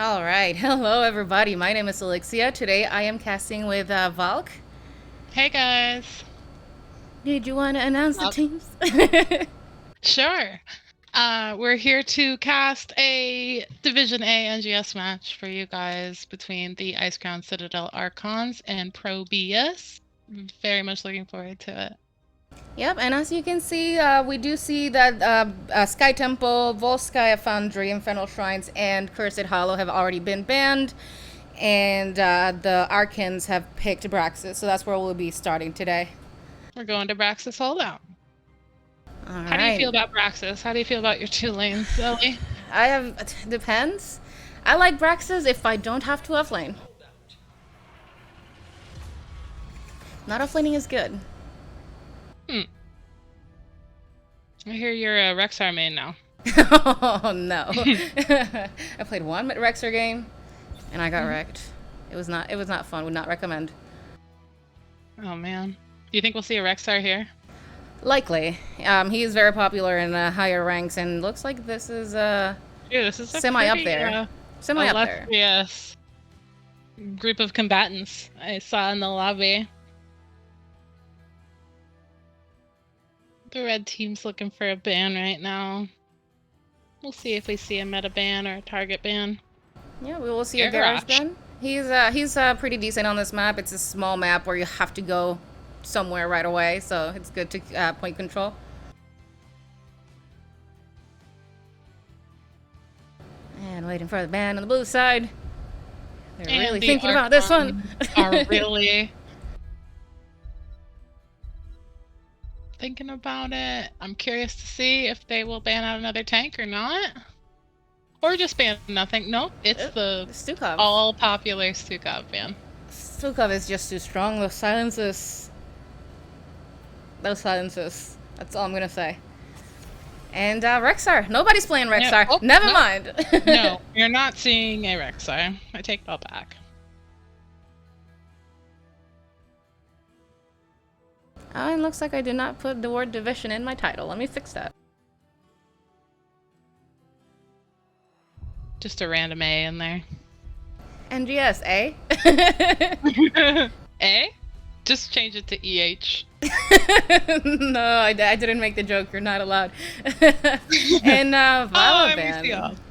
All right. Hello, everybody. My name is Alexia. Today I am casting with Valk. Hey guys. Did you want to announce the Well, teams? sure. We're here to cast a Division A NGS match for you guys between the Icecrown Citadel Archons and ProBUs. Very much looking forward to it. Yep, and as you can see, we do see that Sky Temple, Volskaya Foundry, Infernal Shrines, and Cursed Hollow have already been banned, and the Archons have picked Braxis, so that's where we'll be starting today. We're going to Braxis Holdout. All How do you feel right. about Braxis? How do you feel about your two lanes, Zoe? Depends. I like Braxis if I don't have to offlane. Not offlaning is good. I hear you're a Rexar main now. Oh no. I played one Rexer game and I got wrecked. It was not fun. Would not recommend. Oh man. Do you think we'll see a Rexar here? Likely. He is very popular in higher ranks and looks like this is Yeah, this is a semi up pretty, there. Semi up there. Yes. Group of combatants I saw in the lobby. The red team's looking for a ban right now. We'll see if we see a meta ban or a target ban. Yeah, we will see a garage ban. He's pretty decent on this map. It's a small map where you have to go somewhere right away, so it's good to point control. And waiting for the ban on the blue side. They're And really the thinking about this one. Are really thinking about it. I'm curious to see if they will ban out another tank or not. Or just ban nothing. Nope, it's the Stukov. all popular Stukov ban. Stukov is just too strong. Those silences. That's all I'm gonna say. And Rexar. Nobody's playing Rexar. Oh, Never no. mind. No, you're not seeing a Rexar. I take it all back. Oh, it looks like I did not put the word division in my title. Let me fix that. Just a random A in there. NGS, eh? A? Just change it to EH. No, I didn't make the joke. You're not allowed. And Violet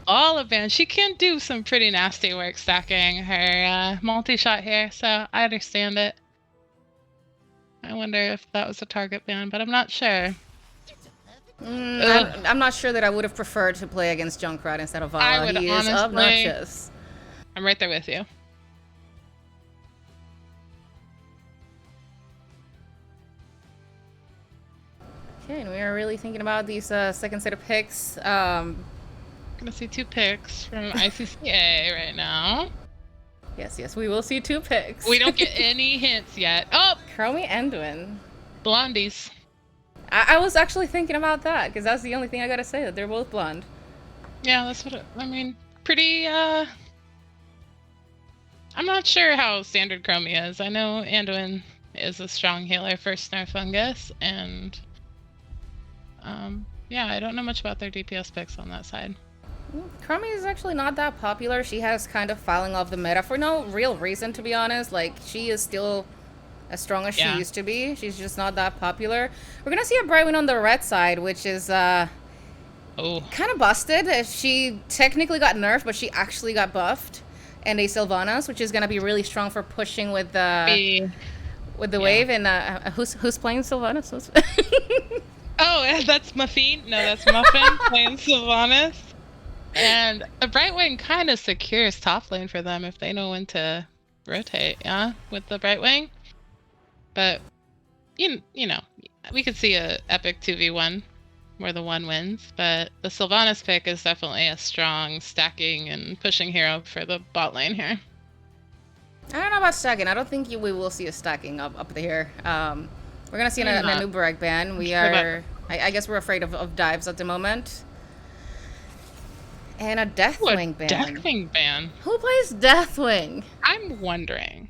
Olivan. She can do some pretty nasty work stacking her multi-shot here, so I understand it. I wonder if that was a target ban, but I'm not sure. I'm not sure that I would have preferred to play against Junkrat instead of Vala. He is obnoxious. I'm right there with you. Okay, and we are really thinking about these second set of picks. Gonna see two picks from ICCA right now. Yes, we will see two picks. We don't get any hints yet. Oh! Chromie and Dwin. Blondies. I was actually thinking about that, because that's the only thing I gotta say, that they're both blonde. Yeah, that's what I mean. Pretty, I'm not sure how standard Chromie is. I know Anduin is a strong healer for Snare Fungus, and yeah, I don't know much about their DPS picks on that side. Chromie is actually not that popular. She has kind of fallen off the meta for no real reason, to be honest. Like, she is still as strong as she used to be. She's just not that popular. We're gonna see a Brightwing on the red side, which is kind of busted. She technically got nerfed, but she actually got buffed. And a Sylvanas, which is gonna be really strong for pushing with the wave. And who's playing Sylvanas? Oh, that's Muffin. No, that's Muffin playing Sylvanas. And the Brightwing kind of secures top lane for them if they know when to rotate, yeah, with the Brightwing. But, you know, we could see a epic 2v1 where the one wins. But the Sylvanas pick is definitely a strong stacking and pushing hero for the bot lane here. I don't know about stacking. I don't think we will see a stacking up here. We're gonna see a new Barrack ban. We are, I guess we're afraid of dives at the moment. And a Deathwing ban. Deathwing ban? Who plays Deathwing? I'm wondering.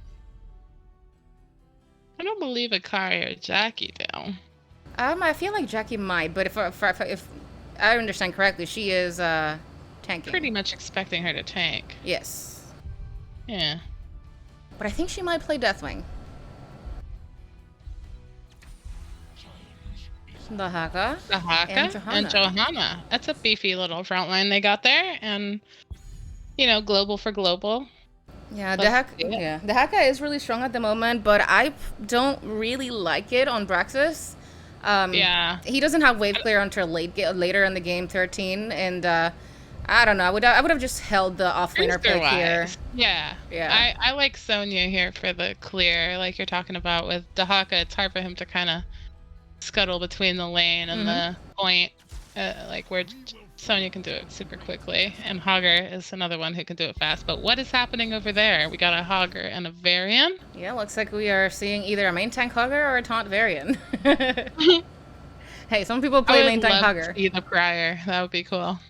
I don't believe Akari or Jackie do. I feel like Jackie might, but if I understand correctly, she is tanking. Pretty much expecting her to tank. Yes. Yeah. But I think she might play Deathwing. Dahaka. And Johanna. That's a beefy little front line they got there. And, you know, global for global. Yeah, Dahaka is really strong at the moment, but I don't really like it on Braxis. Yeah. He doesn't have wave clear until later in the game, 13, and I don't know. I would have just held the offlaner pick here. Yeah. I like Sonya here for the clear, like you're talking about with Dahaka. It's hard for him to kind of scuttle between the lane and the point, like where Sonya can do it super quickly, and Hogger is another one who can do it fast. But what is happening over there? We got a Hogger and a Varian. Yeah, looks like we are seeing either a main tank Hogger or a taunt Varian. Hey, some people play main tank Hogger. Either prior, that would be cool.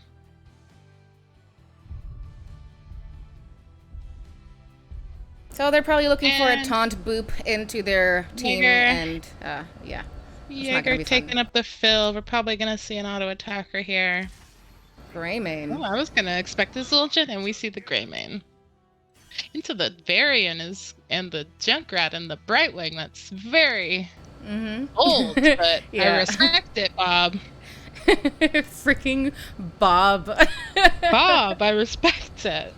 So they're probably looking for a taunt boop into their team, and yeah. Jaeger taking up the fill. We're probably gonna see an auto attacker here. Greymane. Oh, I was gonna expect a Zul'jin, and we see the Greymane. Into the Varian and the Junkrat and the Brightwing. That's very old, but I respect it, Bob. Freaking Bob. Bob, I respect it.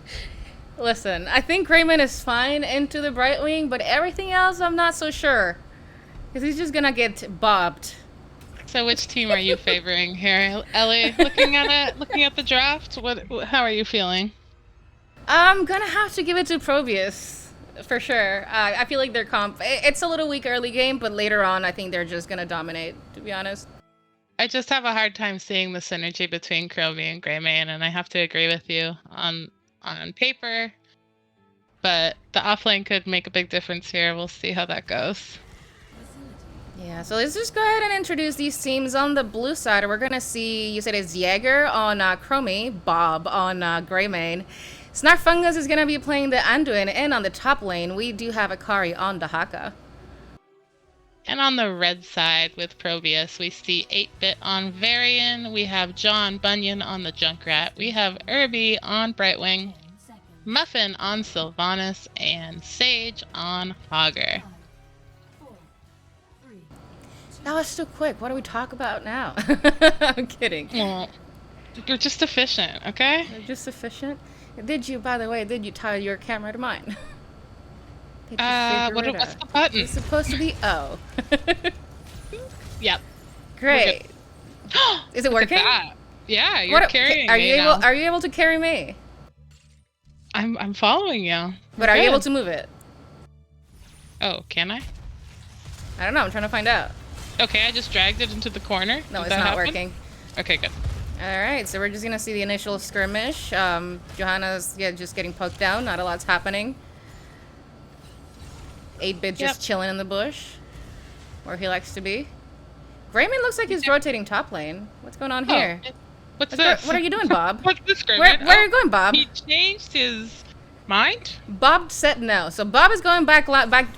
Listen, I think Greymane is fine into the Brightwing, but everything else I'm not so sure. Because he's just gonna get bobbed. So which team are you favoring here, Ellie? Looking at the draft, how are you feeling? I'm gonna have to give it to ProBUs, for sure. I feel like their comp, it's a little weak early game, but later on I think they're just gonna dominate, to be honest. I just have a hard time seeing the synergy between Chromie and Greymane, and I have to agree with you on paper. But the offlane could make a big difference here. We'll see how that goes. Yeah, so let's just go ahead and introduce these teams. On the blue side, we're going to see, you said it's Jaeger on Chromie, Bob on Greymane. Snarfungus is going to be playing the Anduin, and on the top lane, we do have Akari on Dahaka. And on the red side with ProBUs, we see 8-Bit on Varian, we have John Bunyan on the Junkrat, we have Irby on Brightwing, Muffin on Sylvanas, and Sage on Hogger. That was too quick. What do we talk about now? I'm kidding. Well, you're just efficient, okay? You're just efficient? By the way, did you tie your camera to mine? What's the button? It's supposed to be O. Yep. Great. Is it working? Yeah, you're carrying me now. Are you able to carry me? I'm following you. But are you able to move it? Oh, can I? I don't know. I'm trying to find out. Okay, I just dragged it into the corner. No, it's not working. Okay, good. Alright, so we're just gonna see the initial skirmish. Johanna's just getting poked down. Not a lot's happening. 8-Bit just chilling in the bush, where he likes to be. Greymane looks like he's rotating top lane. What's going on here? What's this? What are you doing, Bob? What's this, Greymane? Where are you going, Bob? He changed his mind? Bob said no. So Bob is going back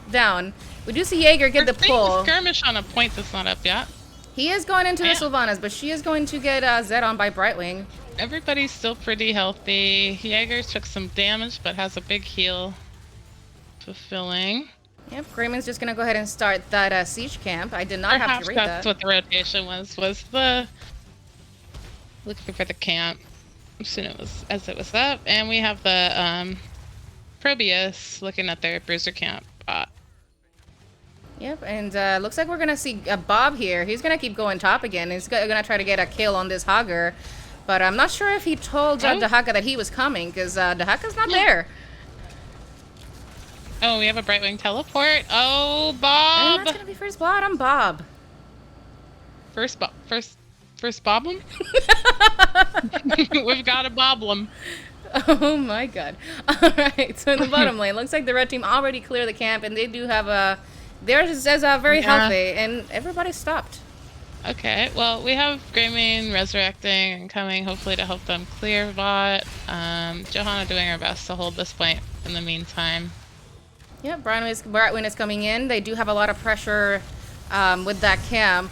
down. We do see Jaeger get the pull. Skirmish on a point that's not up yet. He is going into the Sylvanas, but she is going to get Zed on by Brightwing. Everybody's still pretty healthy. Jaeger took some damage, but has a big heal. Fulfilling. Yep, Greymane's just going to go ahead and start that siege camp. I did not have to read that. That's what the rotation was the... Looking for the camp. As soon as it was up. And we have the ProBUs looking at their bruiser camp bot. Yep, and looks like we're going to see Bob here. He's going to keep going top again. He's going to try to get a kill on this Hogger. But I'm not sure if he told Dahaka that he was coming, because Dahaka's not there. Oh, we have a Brightwing teleport. Oh, Bob! And that's going to be first blood on Bob. First Boblem? We've got a Boblem. Oh my god. Alright, so in the bottom lane, looks like the red team already cleared the camp, and they do have a... Theirs is very healthy, and everybody stopped. Okay, well, we have Greymane resurrecting and coming, hopefully to help them clear bot. Johanna doing her best to hold this point in the meantime. Yep, Brightwing is coming in. They do have a lot of pressure with that camp.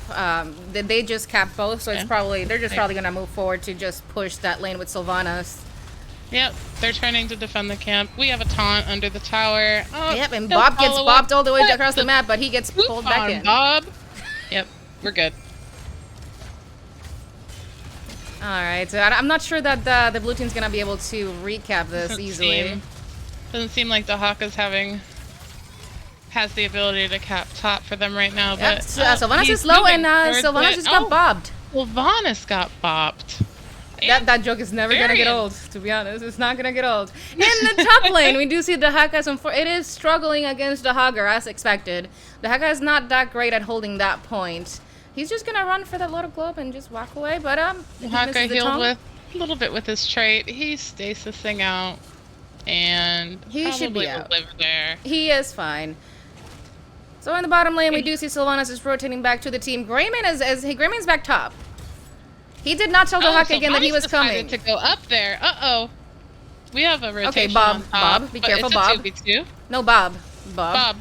They just capped both, so it's probably they're just probably gonna move forward to just push that lane with Sylvanas. Yep, they're turning to defend the camp. We have a taunt under the tower. Oh, yep, and Bob gets bopped all the way across the map, but he gets pulled back in. Bob. Yep, we're good. All right, so I'm not sure that the blue team's gonna be able to recap this easily. Doesn't seem like the Hawk has the ability to cap top for them right now. Yep, But Sylvanas is low, and Sylvanas just got bobbed. Sylvanas got bopped. That joke is never gonna get old, to be honest. It's not gonna get old. In the top lane, we do see the Haka. It is struggling against the Hogger, as expected. The Haka is not that great at holding that point. He's just gonna run for that little globe and just walk away, but the Haka healed with a little bit with his trait. He's stasising out, and he should be out. Live there. He is fine. So in the bottom lane, we do see Sylvanas is rotating back to the team. Grayman's back top. He did not tell the Haka again that he was coming. To go up there. Uh-oh. We have a rotation. Okay, Bob. On top, Bob, be careful, it's Bob. A 2v2. No, Bob. Bob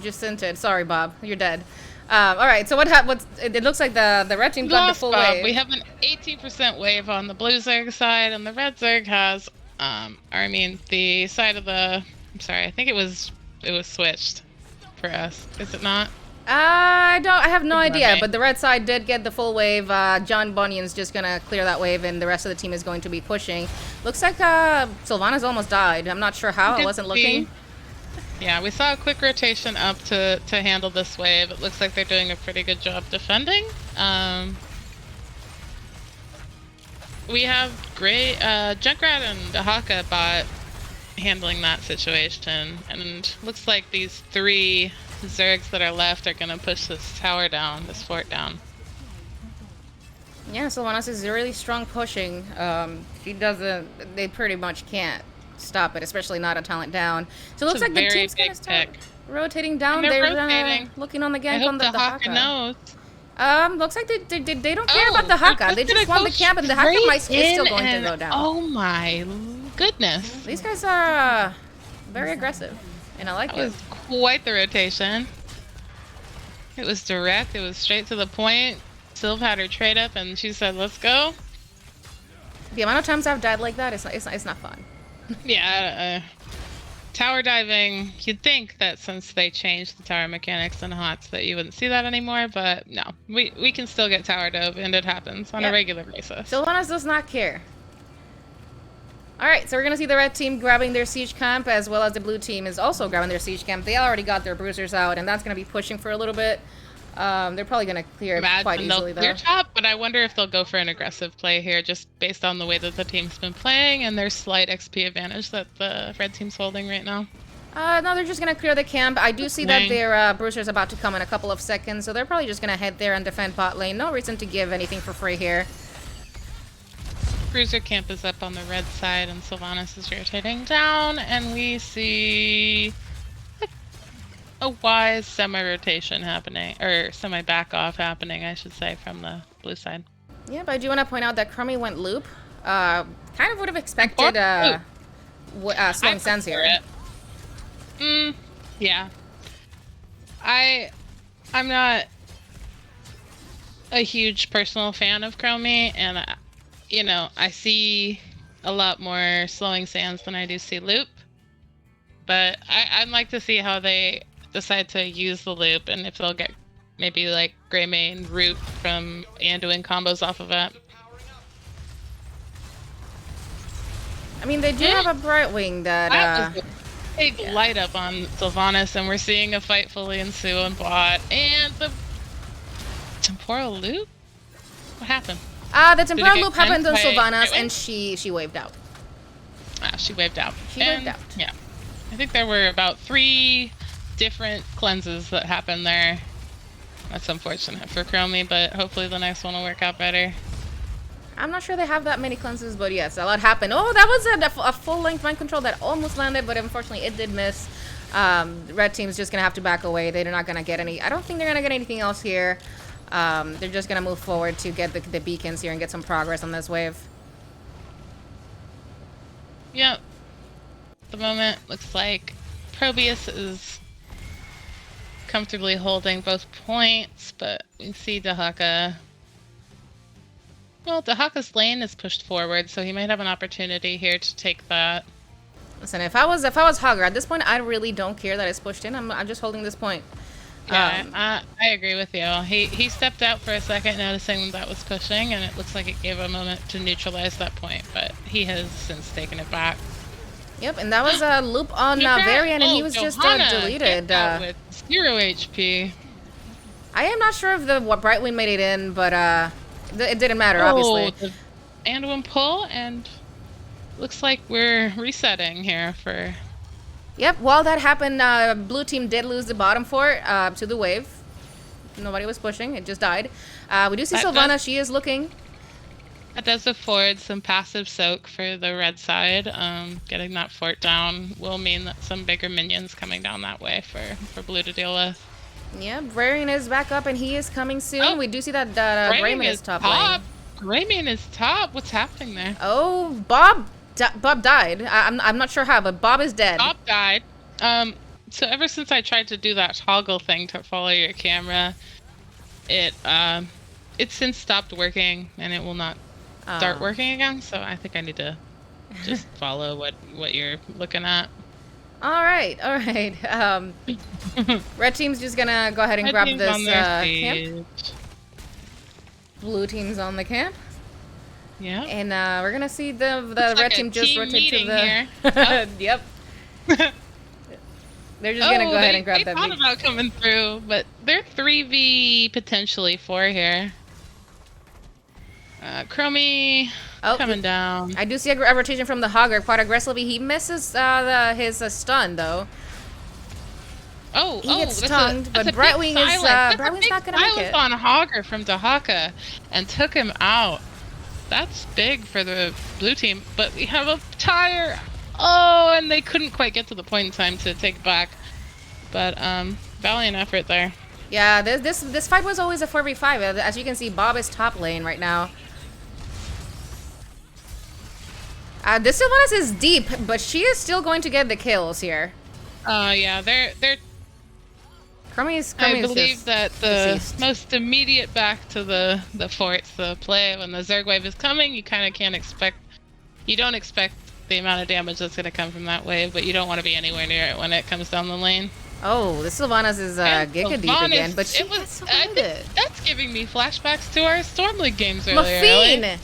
just sent it. Sorry, Bob. You're dead. All right. So it looks like the red team got the full wave. We have an 18% wave on the blue Zerg side, and the red Zerg has, the side of the. I'm sorry. I think it was switched for us. Is it not? I have no idea, but the red side did get the full wave. John Bunyan's just gonna clear that wave, and the rest of the team is going to be pushing. Looks like Sylvanas almost died. I'm not sure how. I wasn't looking. Yeah, we saw a quick rotation up to handle this wave. It looks like they're doing a pretty good job defending. We have Junkrat and the Haka bot handling that situation, and looks like these 3 Zergs that are left are gonna push this tower down, this fort down. Yeah, Sylvanas is really strong pushing. They pretty much can't stop it, especially not a talent down. So it looks like the team's gonna start rotating down. They're rotating. Looking on the gank on the Haka knows. Looks like they don't care about the Haka. They just want the camp, and the Haka is still going to go down. Oh my goodness. These guys are very aggressive, and I like it. That was quite the rotation. It was direct. It was straight to the point. Sylv had her trade up, and she said, "Let's go." The amount of times I've died like that, it's not fun. Yeah, tower diving. You'd think that since they changed the tower mechanics in HOTS that you wouldn't see that anymore, but no, we can still get tower dove, and it happens on a regular basis. Sylvanas does not care. All right, so we're gonna see the red team grabbing their siege camp, as well as the blue team is also grabbing their siege camp. They already got their bruisers out, and that's gonna be pushing for a little bit. They're probably gonna clear it quite easily, though. Clear top, but I wonder if they'll go for an aggressive play here, just based on the way that the team's been playing and their slight XP advantage that the red team's holding right now. No, they're just gonna clear the camp. I do see that their bruiser's about to come in a couple of seconds, so they're probably just gonna head there and defend bot lane. No reason to give anything for free here. Bruiser camp is up on the red side, and Sylvanas is rotating down, and we see a wise semi-rotation happening, or semi-back-off happening, I should say, from the blue side. Yeah, but I do want to point out that Crummy went loop. Kind of would have expected swing sands here. Yeah. I'm not a huge personal fan of Chromie, and I see a lot more slowing sands than I do see loop. But I'd like to see how they decide to use the loop, and if they'll get maybe like Greymane root from and doing combos off of it. I mean, they do have a Brightwing that was a big light up on Sylvanas, and we're seeing a fight fully ensue on bot, and the temporal loop? What happened? The temporal loop happened on Sylvanas, and she waved out. She waved out. She waved out. Yeah. I think there were about 3 different cleanses that happened there. That's unfortunate for Chromie, but hopefully the next one will work out better. I'm not sure they have that many cleanses, but yes, a lot happened. Oh, that was a full-length mind control that almost landed, but unfortunately it did miss. Red team's just going to have to back away. They're not going to get any... I don't think they're going to get anything else here. They're just going to move forward to get the beacons here and get some progress on this wave. Yep. At the moment, looks like ProBUs is comfortably holding both points, but we see Dahaka. Well, Dahaka's lane is pushed forward, so he might have an opportunity here to take that. Listen, if I was Hogger at this point, I really don't care that it's pushed in. I'm just holding this point. Yeah, I agree with you. He stepped out for a second, noticing that was pushing, and it looks like it gave a moment to neutralize that point, but he has since taken it back. Yep, and that was a loop on Varian, and he was just deleted. With 0 HP. I am not sure if the Brightwing made it in, but it didn't matter, obviously. The Anduin pull, and looks like we're resetting here for... Yep, while that happened, blue team did lose the bottom fort to the wave. Nobody was pushing, it just died. We do see Sylvana, she is looking. That does afford some passive soak for the red side. Getting that fort down will mean that some bigger minions coming down that way for blue to deal with. Yeah, Varian is back up and he is coming soon. Oh, we do see that Grayman is top lane. Grayman is top. What's happening there? Oh, Bob died. I'm not sure how, but Bob is dead. Bob died. So ever since I tried to do that toggle thing to follow your camera, it's since stopped working and it will not start working again. So I think I need to just follow what you're looking at. All right. Red team's just gonna go ahead and grab this camp. Blue team's on the camp. Yeah. And we're gonna see the red team just rotate to the. Here. Yep. They're just gonna go ahead and grab that. They thought about coming through, but they're 3v potentially 4 here. Chromie coming down. I do see a rotation from the Hogger quite aggressively. He misses his stun though. He gets stunned, but Brightwing's not gonna make it. On Hogger from Dahaka and took him out. That's big for the blue team, but we have a tire. Oh, and they couldn't quite get to the point in time to take it back. But valiant effort there. Yeah, this fight was always a 4v5. As you can see, Bob is top lane right now. This Sylvanas is deep, but she is still going to get the kills here. Yeah, they're. Chromie's I believe that the deceased. Most immediate back to the forts, the play when the Zerg wave is coming, you kind of can't expect. You don't expect the amount of damage that's going to come from that wave, but you don't want to be anywhere near it when it comes down the lane. Oh, this Sylvanas is Giga deep again, but she gets it. That's giving me flashbacks to our Storm League games earlier.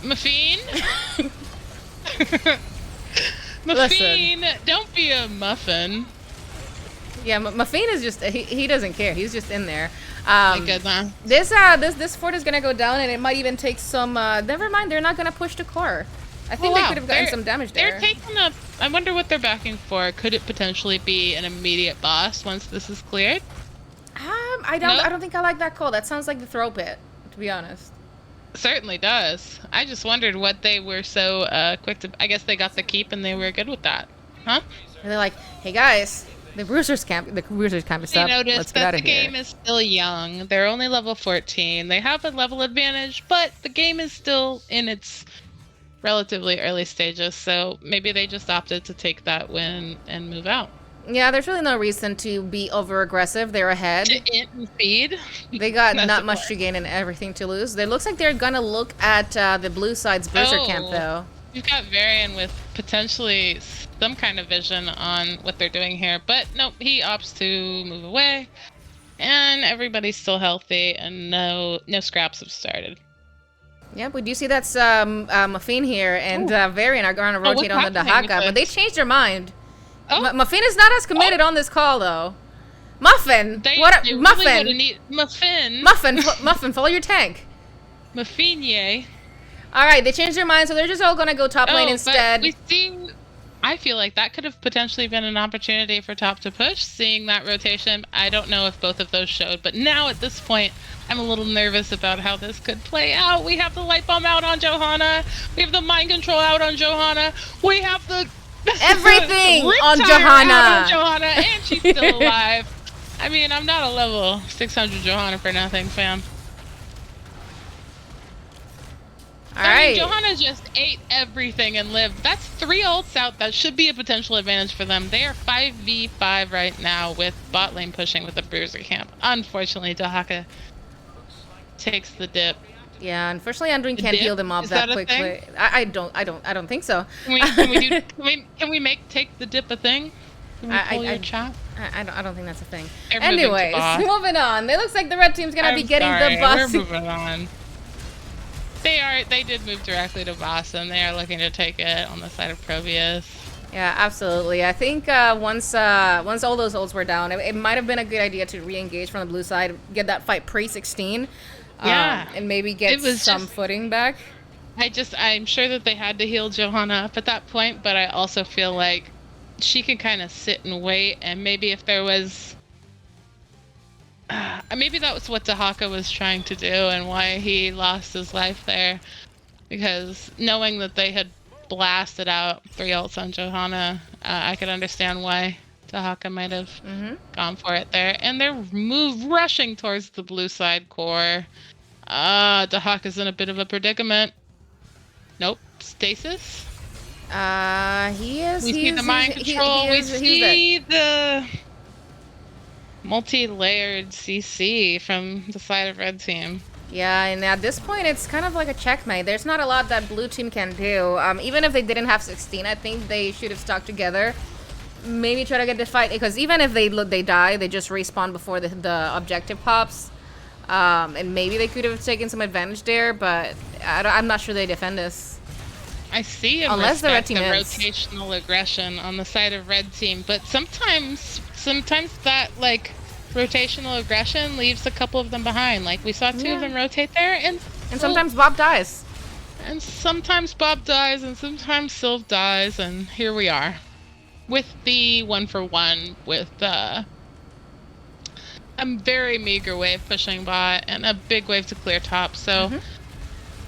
Muffin! Muffin, don't be a muffin. Yeah, Muffin is just he doesn't care. He's just in there. Good, this fort is gonna go down, and it might even take some. Never mind, they're not gonna push the core. I think they could have gotten some damage there. They're taking a. I wonder what they're backing for. Could it potentially be an immediate boss once this is cleared? I don't think I like that call. That sounds like the throw pit, to be honest. Certainly does. I just wondered what they were so quick to. I guess they got the keep and they were good with that, huh? They're like, hey guys, the Bruisers camp is up. Let's get out of here. The game is still young. They're only level 14. They have a level advantage, but the game is still in its relatively early stages. So maybe they just opted to take that win and move out. Yeah, there's really no reason to be over-aggressive. They're ahead. And feed. They got not much to gain and everything to lose. It looks like they're going to look at the blue side's Bruiser camp, though. You've got Varian with potentially some kind of vision on what they're doing here. But nope, he opts to move away. And everybody's still healthy, and no scraps have started. Yep, we do see that's Muffin here, and Varian are going to rotate on the Dahaka, but they changed their mind. Muffin is not as committed on this call, though. Muffin! Muffin, follow your tank. Muffin, yay. Alright, they changed their mind, so they're just all gonna go top lane instead. I feel like that could have potentially been an opportunity for top to push, seeing that rotation. I don't know if both of those showed, but now at this point, I'm a little nervous about how this could play out. We have the light bomb out on Johanna. We have the mind control out on Johanna. We have the... everything on Johanna. And she's still alive. I mean, I'm not a level 600 Johanna for nothing, fam. All I mean, Johanna just ate everything and lived. That's 3 ults out. That should be a potential advantage for them. They are 5v5 right now with bot lane pushing with the Bruiser camp. Unfortunately, Dahaka takes the dip. Yeah, unfortunately, Anduin can't heal them off that quickly. I don't think so. Can we make take the dip a thing? Can we pull your chat? I don't think that's a thing. They're Anyways, moving on. It looks like the red team's gonna be getting the boss. We're moving on. They did move directly to boss, and they are looking to take it on the side of ProBUs. Yeah, absolutely. I think once all those ults were down, it might have been a good idea to re-engage from the blue side, get that fight pre-16. Yeah, and maybe get some footing back. I'm sure that they had to heal Johanna up at that point, but I also feel like she can kind of sit and wait, and maybe if there was... maybe that was what Dahaka was trying to do and why he lost his life there. Because knowing that they had blasted out 3 ults on Johanna, I could understand why Dahaka might have gone for it there. And they're rushing towards the blue side core. Dahaka's in a bit of a predicament. Nope. Stasis? He is. We see the mind control. We see the multi-layered CC from the side of red team. Yeah, and at this point, it's kind of like a checkmate. There's not a lot that blue team can do. Even if they didn't have 16, I think they should have stuck together. Maybe try to get the fight, because even if they die, they just respawn before the objective pops. And maybe they could have taken some advantage there, but I'm not sure they defend this. I see unless the red team the rotational aggression on the side of red team, but sometimes that like rotational aggression leaves a couple of them behind. Like we saw 2 of them rotate there, and sometimes Bob dies. And sometimes Bob dies, and sometimes Sylv dies, and here we are with the 1-for-1 with a very meager wave pushing bot and a big wave to clear top. So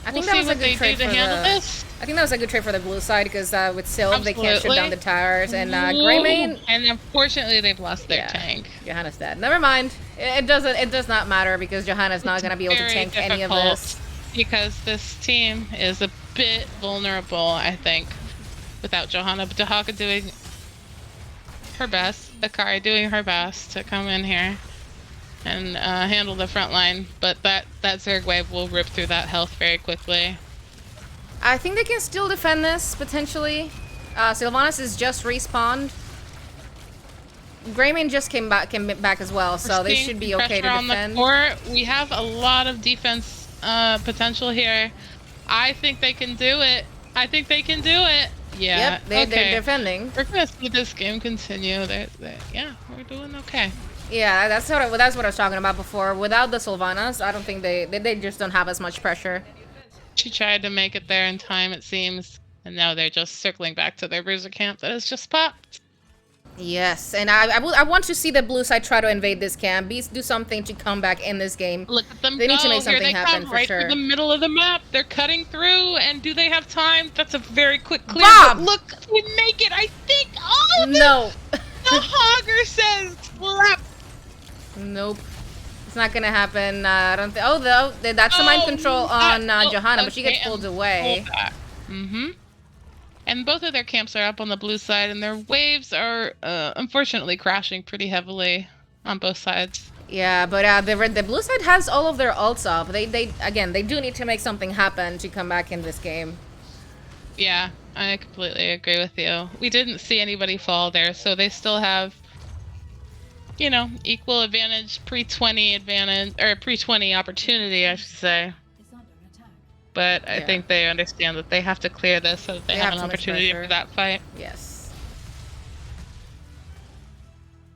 I think that was a good trade to handle this. I think that was a good trade for the blue side, because with Sylv they can't shut down the towers, and Greymane. And unfortunately they've lost their tank. Johanna's dead. Never mind. It does not matter, because Johanna's not gonna be able to tank any of this. Because this team is a bit vulnerable, I think, without Johanna. But Dahaka doing her best, Akari doing her best to come in here and handle the front line. But that Zerg wave will rip through that health very quickly. I think they can still defend this, potentially. Sylvanas is just respawned. Greymane just came back as well, so they should be okay to defend. We have a lot of defense potential here. I think they can do it. Yeah. Yep, they're defending. We're gonna see this game continue. Yeah, we're doing okay. Yeah, that's what I was talking about before. Without the Sylvanas, I don't think they just don't have as much pressure. She tried to make it there in time, it seems, and now they're just circling back to their bruiser camp that has just popped. Yes, and I want to see the blue side try to invade this camp. Beast do something to come back in this game. Look at them They go. need to make something happen come, for right sure. through the middle of the map. They're cutting through, and do they have time? That's a very quick clear. Bob! Look, we make it. I think. Oh no. The Hogger says slap. Nope. It's not gonna happen. I don't think. Oh, that's the mind control on Johanna, but she gets pulled away. And both of their camps are up on the blue side, and their waves are unfortunately crashing pretty heavily on both sides. Yeah, but the blue side has all of their ults up. They do need to make something happen to come back in this game. Yeah, I completely agree with you. We didn't see anybody fall there, so they still have, you know, equal advantage, pre-20 advantage, or pre-20 opportunity, I should say. But I think they understand that they have to clear this so that they have an opportunity for that fight. Yes.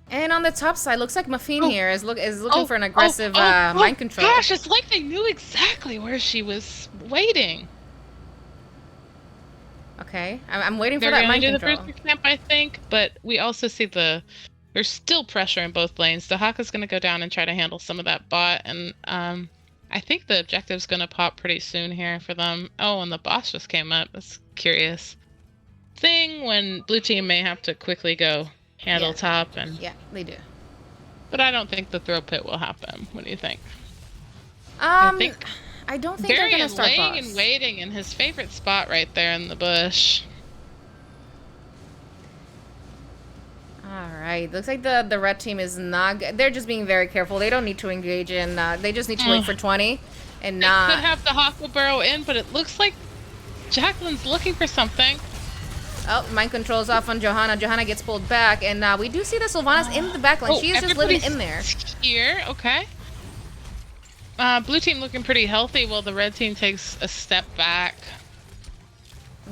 And on the top side, looks like Muffin here is looking for an aggressive mind control. Gosh, it's like they knew exactly where she was waiting. Okay, I'm waiting for that mind control. They're going to do the camp, I think, but we also see there's still pressure in both lanes. Dahaka's going to go down and try to handle some of that bot, and I think the objective's going to pop pretty soon here for them. Oh, and the boss just came up. That's curious thing when blue team may have to quickly go handle top. And yeah, they do. But I don't think the throw pit will happen. What do you think? I I don't think they're gonna start laying boss. and waiting in his favorite spot right there in the bush. Alright, looks like the red team is not... They're just being very careful. They don't need to engage in... they just need to wait for 20 and not... They could have the Hawk burrow in, but it looks like Jacqueline's looking for something. Oh, mind control's off on Johanna. Johanna gets pulled back, and we do see the Sylvanas in the backline. She is just living in there. Here, okay. Blue team looking pretty healthy while the red team takes a step back.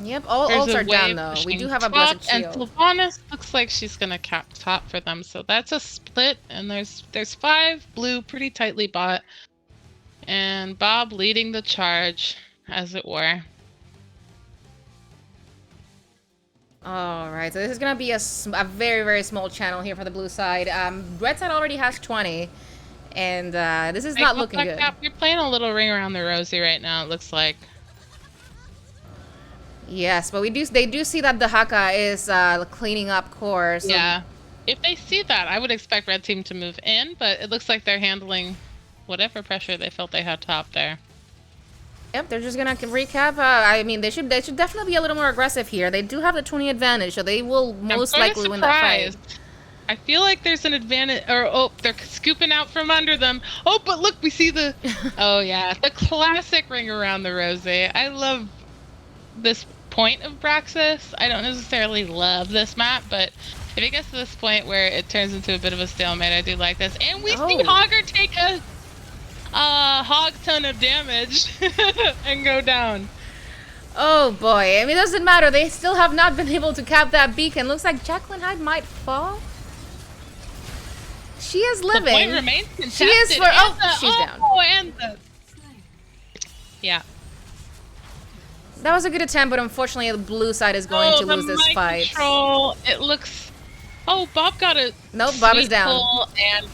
Yep, all ults are down though. We do have a blessed shield. And Sylvanas looks like she's gonna cap top for them, so that's a split. And there's 5 blue pretty tightly bought, and Bob leading the charge, as it were. Alright, so this is going to be a very, very small channel here for the blue side. Red side already has 20, and this is not looking good. You're playing a little ring around the rosy right now, it looks like. Yes, but they do see that the Haka is cleaning up core. So yeah, if they see that, I would expect red team to move in, but it looks like they're handling whatever pressure they felt they had top there. Yep, they're just gonna recap. I mean, they should definitely be a little more aggressive here. They do have the 20 advantage, so they will most likely win that fight. I feel like there's an advantage, or they're scooping out from under them. Oh, but look, we see the, oh yeah, the classic ring around the rosy. I love this point of Braxis. I don't necessarily love this map, but if it gets to this point where it turns into a bit of a stalemate, I do like this. And we see Hogger take a hog ton of damage and go down. Oh boy, I mean, it doesn't matter. They still have not been able to cap that beacon. Looks like Jacqueline Hyde might fall. She is living. The point remains contested. She is for she's down. And the yeah. That was a good attempt, but unfortunately the blue side is going to lose this fight. Control. It looks. Oh, Bob got a. Nope, Bob is down. And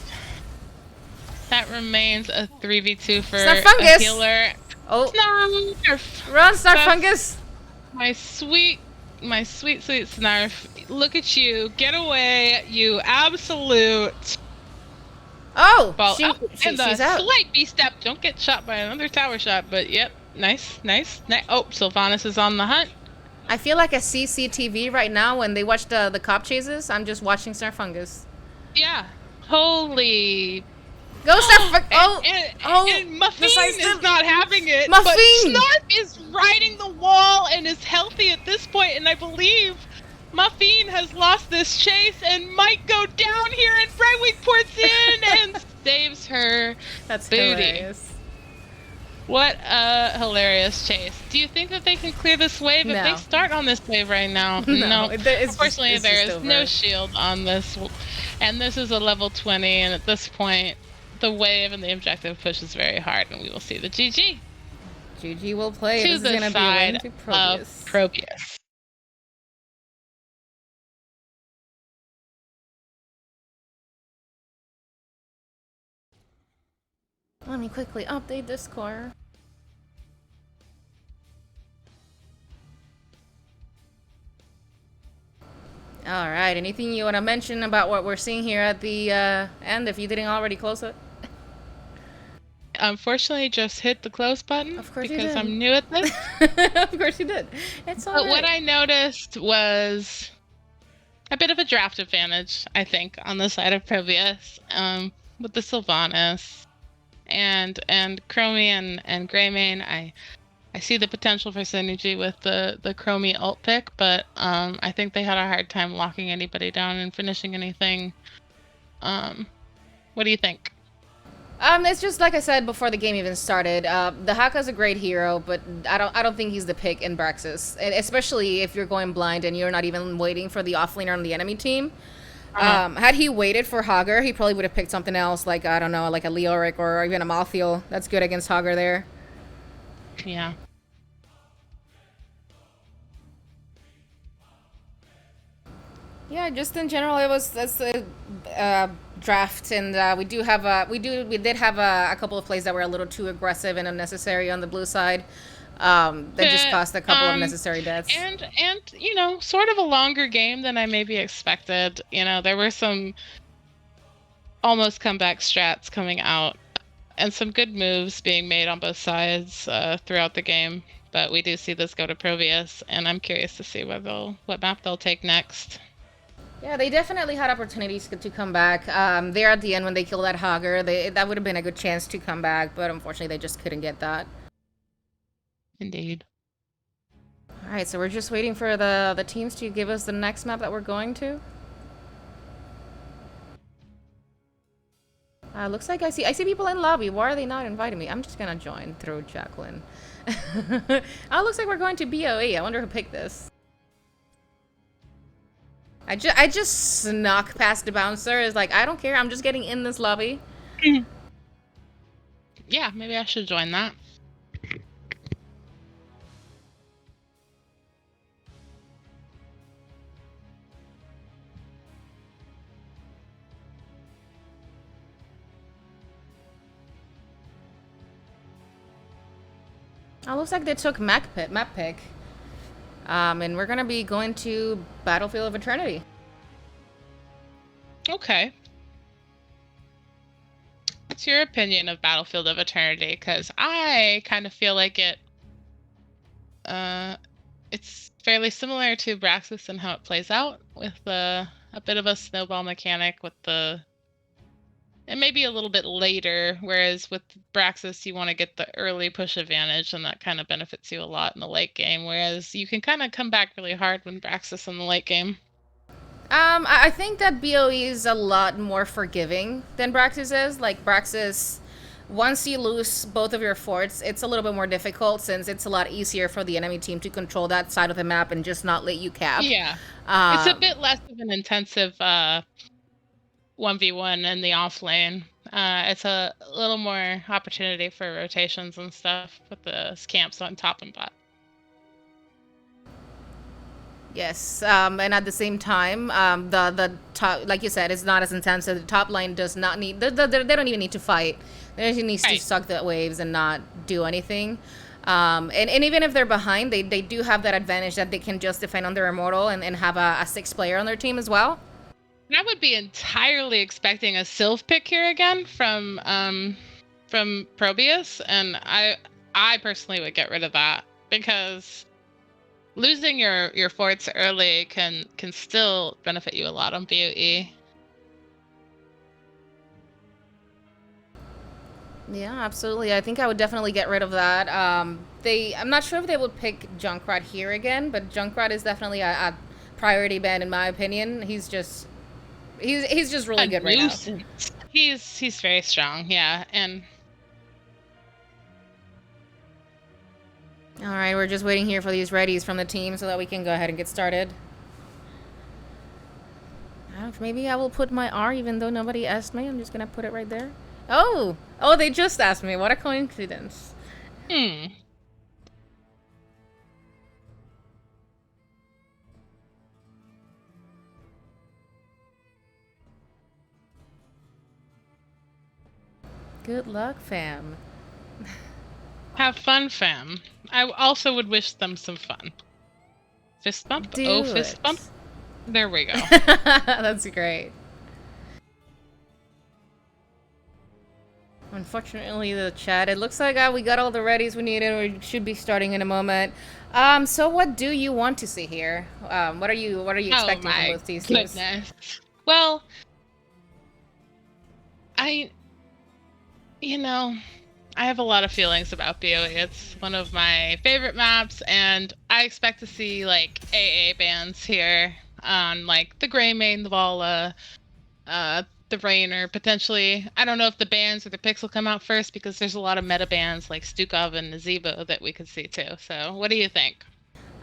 that remains a 3v2 for Snarfungus. A healer. Oh, Snarf. Run, Snarfungus. My sweet Snarf. Look at you. Get away, you absolute. Oh, she's out. Slight B-step. Don't get shot by another tower shot, but yep. Nice. Oh, Sylvanas is on the hunt. I feel like a CCTV right now when they watch the cop chases. I'm just watching Snarfungus. Yeah. Holy. Go Snarfungus. And Muffin is not having it. Muffin! But Snarf is riding the wall and is healthy at this point, and I believe Muffin has lost this chase and might go down here, and Brightwing ports in and saves her. That's booty. Hilarious. What a hilarious chase. Do you think that they can clear this wave? No. If they start on this wave right now, no. Unfortunately, there is no shield on this. And this is a level 20, and at this point, the wave and the objective pushes very hard, and we will see the GG. GG will play. To the side of ProBUs. Let me quickly update this score. Alright, anything you want to mention about what we're seeing here at the end, if you didn't already close it? Unfortunately, just hit the close button of course because I'm new at this. Of course you did. It's all right. But what I noticed was a bit of a draft advantage, I think, on the side of ProBUs, with the Sylvanas and Chromie and Greymane. I see the potential for synergy with the Chromie ult pick, but I think they had a hard time locking anybody down and finishing anything. What do you think? It's just like I said before the game even started. The Haka's a great hero, but I don't think he's the pick in Braxis, and especially if you're going blind and you're not even waiting for the offlaner on the enemy team. Had he waited for Hogger, he probably would have picked something else, like I don't know, like a Leoric or even a Malthael. That's good against Hogger there. Yeah. Yeah, just in general, that's a draft, and we did have a couple of plays that were a little too aggressive and unnecessary on the blue side. That just cost a couple of necessary deaths. And you know, sort of a longer game than I maybe expected. You know, there were some almost comeback strats coming out and some good moves being made on both sides throughout the game. But we do see this go to ProBUs, and I'm curious to see what map they'll take next. Yeah, they definitely had opportunities to come back. There at the end when they killed that Hogger, that would have been a good chance to come back, but unfortunately they just couldn't get that. Indeed. All right, so we're just waiting for the teams to give us the next map that we're going to. Looks like I see people in lobby. Why are they not inviting me? I'm just gonna join through Jacqueline. Oh, looks like we're going to BOE. I wonder who picked this. I just snuck past the bouncer. It's like, I don't care. I'm just getting in this lobby. Yeah, maybe I should join that. Oh, looks like they took map pick. And we're gonna be going to Battlefield of Eternity. Okay. What's your opinion of Battlefield of Eternity? Because I kind of feel like it's fairly similar to Braxis and how it plays out, with a bit of a snowball mechanic with and maybe a little bit later, whereas with Braxis you want to get the early push advantage, and that kind of benefits you a lot in the late game, whereas you can kind of come back really hard when Braxis in the late game. I think that BOE is a lot more forgiving than Braxis is. Like, Braxis, once you lose both of your forts, it's a little bit more difficult, since it's a lot easier for the enemy team to control that side of the map and just not let you cap. Yeah. It's a bit less of an intensive 1v1 in the off lane. It's a little more opportunity for rotations and stuff with the camps on top and bot. Yes, and at the same time, the top, like you said, it's not as intensive. The top line does not need. They don't even need to fight. They just need to suck the waves and not do anything. And even if they're behind, they do have that advantage that they can just defend on their immortal and have a 6th player on their team as well. I would be entirely expecting a Sylph pick here again from ProBUs, and I personally would get rid of that, because losing your forts early can still benefit you a lot on BOE. Yeah, absolutely. I think I would definitely get rid of that. I'm not sure if they would pick Junkrat here again, but Junkrat is definitely a priority ban in my opinion. He's just really good right now. He's very strong, yeah, and. All right, we're just waiting here for these readies from the team so that we can go ahead and get started. Maybe I will put my R even though nobody asked me. I'm just gonna put it right there. Oh, they just asked me. What a coincidence. Good luck, fam. Have fun, fam. I also would wish them some fun. Fist bump? Fist bump? There we go. That's great. Unfortunately, the chat, it looks like we got all the readies we needed. We should be starting in a moment. So what do you want to see here? What are you expecting from both these teams? Well, I have a lot of feelings about BOE. It's one of my favorite maps, and I expect to see like AA bans here on like the Greymane, the Vala, the Rainer, potentially. I don't know if the bans or the picks will come out first, because there's a lot of meta bans like Stukov and Nazebo that we could see too. So what do you think?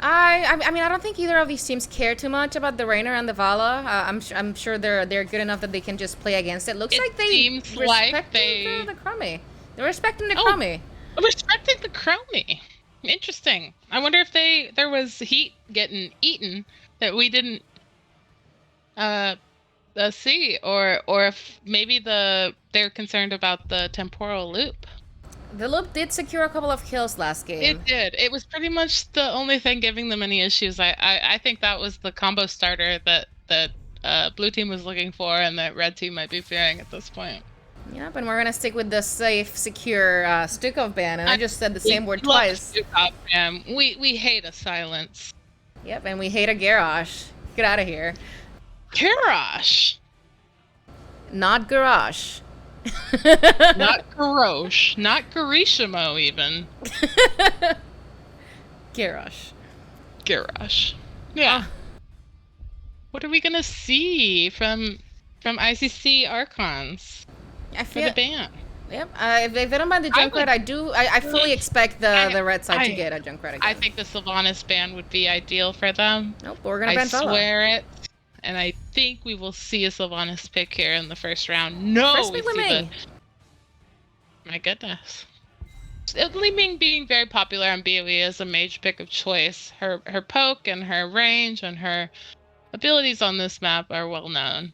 I mean, I don't think either of these teams care too much about the Rainer and the Vala. I'm sure they're good enough that they can just play against it. Looks like they respect the Chromie. They're respecting the Chromie. Respecting the Chromie. Interesting. I wonder if there was heat getting eaten that we didn't see, or if maybe they're concerned about the temporal loop. The loop did secure a couple of kills last game. It did. It was pretty much the only thing giving them any issues. I think that was the combo starter that blue team was looking for and that red team might be fearing at this point. Yep, and we're gonna stick with the safe, secure Stukov ban, and I just said the same word twice. We hate a silence. Yep, and we hate a garage. Get out of here. Garage. Not garage. Not garage. Not garishimo even. Garage. Garage. Yeah. What are we gonna see from ICC Archons? I for the ban. Yep. If they don't ban the Junkrat, I fully expect the red side to get a Junkrat again. I think the Sylvanas ban would be ideal for them. Nope, but we're gonna ban Fella. I swear it. And I think we will see a Sylvanas pick here in the first round. No, first pick Li-Ming. My goodness. Li-Ming being very popular on BoE is a mage pick of choice. Her poke and her range and her abilities on this map are well known.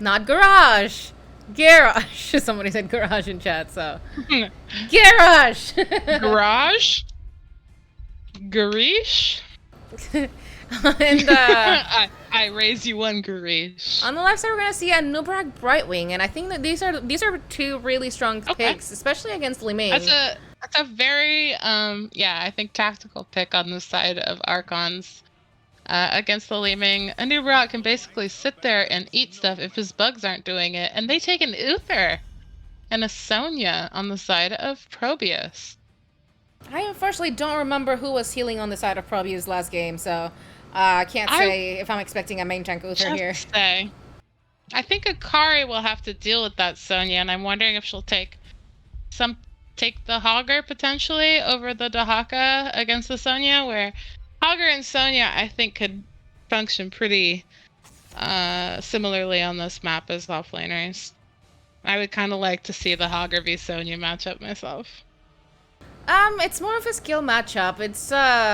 Not garage. Garage. Somebody said garage in chat, so. Garage. Garage. Garish. And I raise you one, Garish. On the left side, we're gonna see a Nubrak Brightwing, and I think that these are two really strong picks, especially against Li-Ming. That's a very I think tactical pick on the side of Archons. Against the Li-Ming, a Nubrak can basically sit there and eat stuff if his bugs aren't doing it, and they take an Uther and a Sonya on the side of ProBUs. I unfortunately don't remember who was healing on the side of ProBUs last game, so I can't say if I'm expecting a main tank Uther here. I think Akari will have to deal with that Sonya, and I'm wondering if she'll take the Hogger potentially over the Dahaka against the Sonya, where Hogger and Sonya, I think, could function pretty similarly on this map as offlaners. I would kind of like to see the Hogger v Sonya matchup myself. It's more of a skill matchup. It's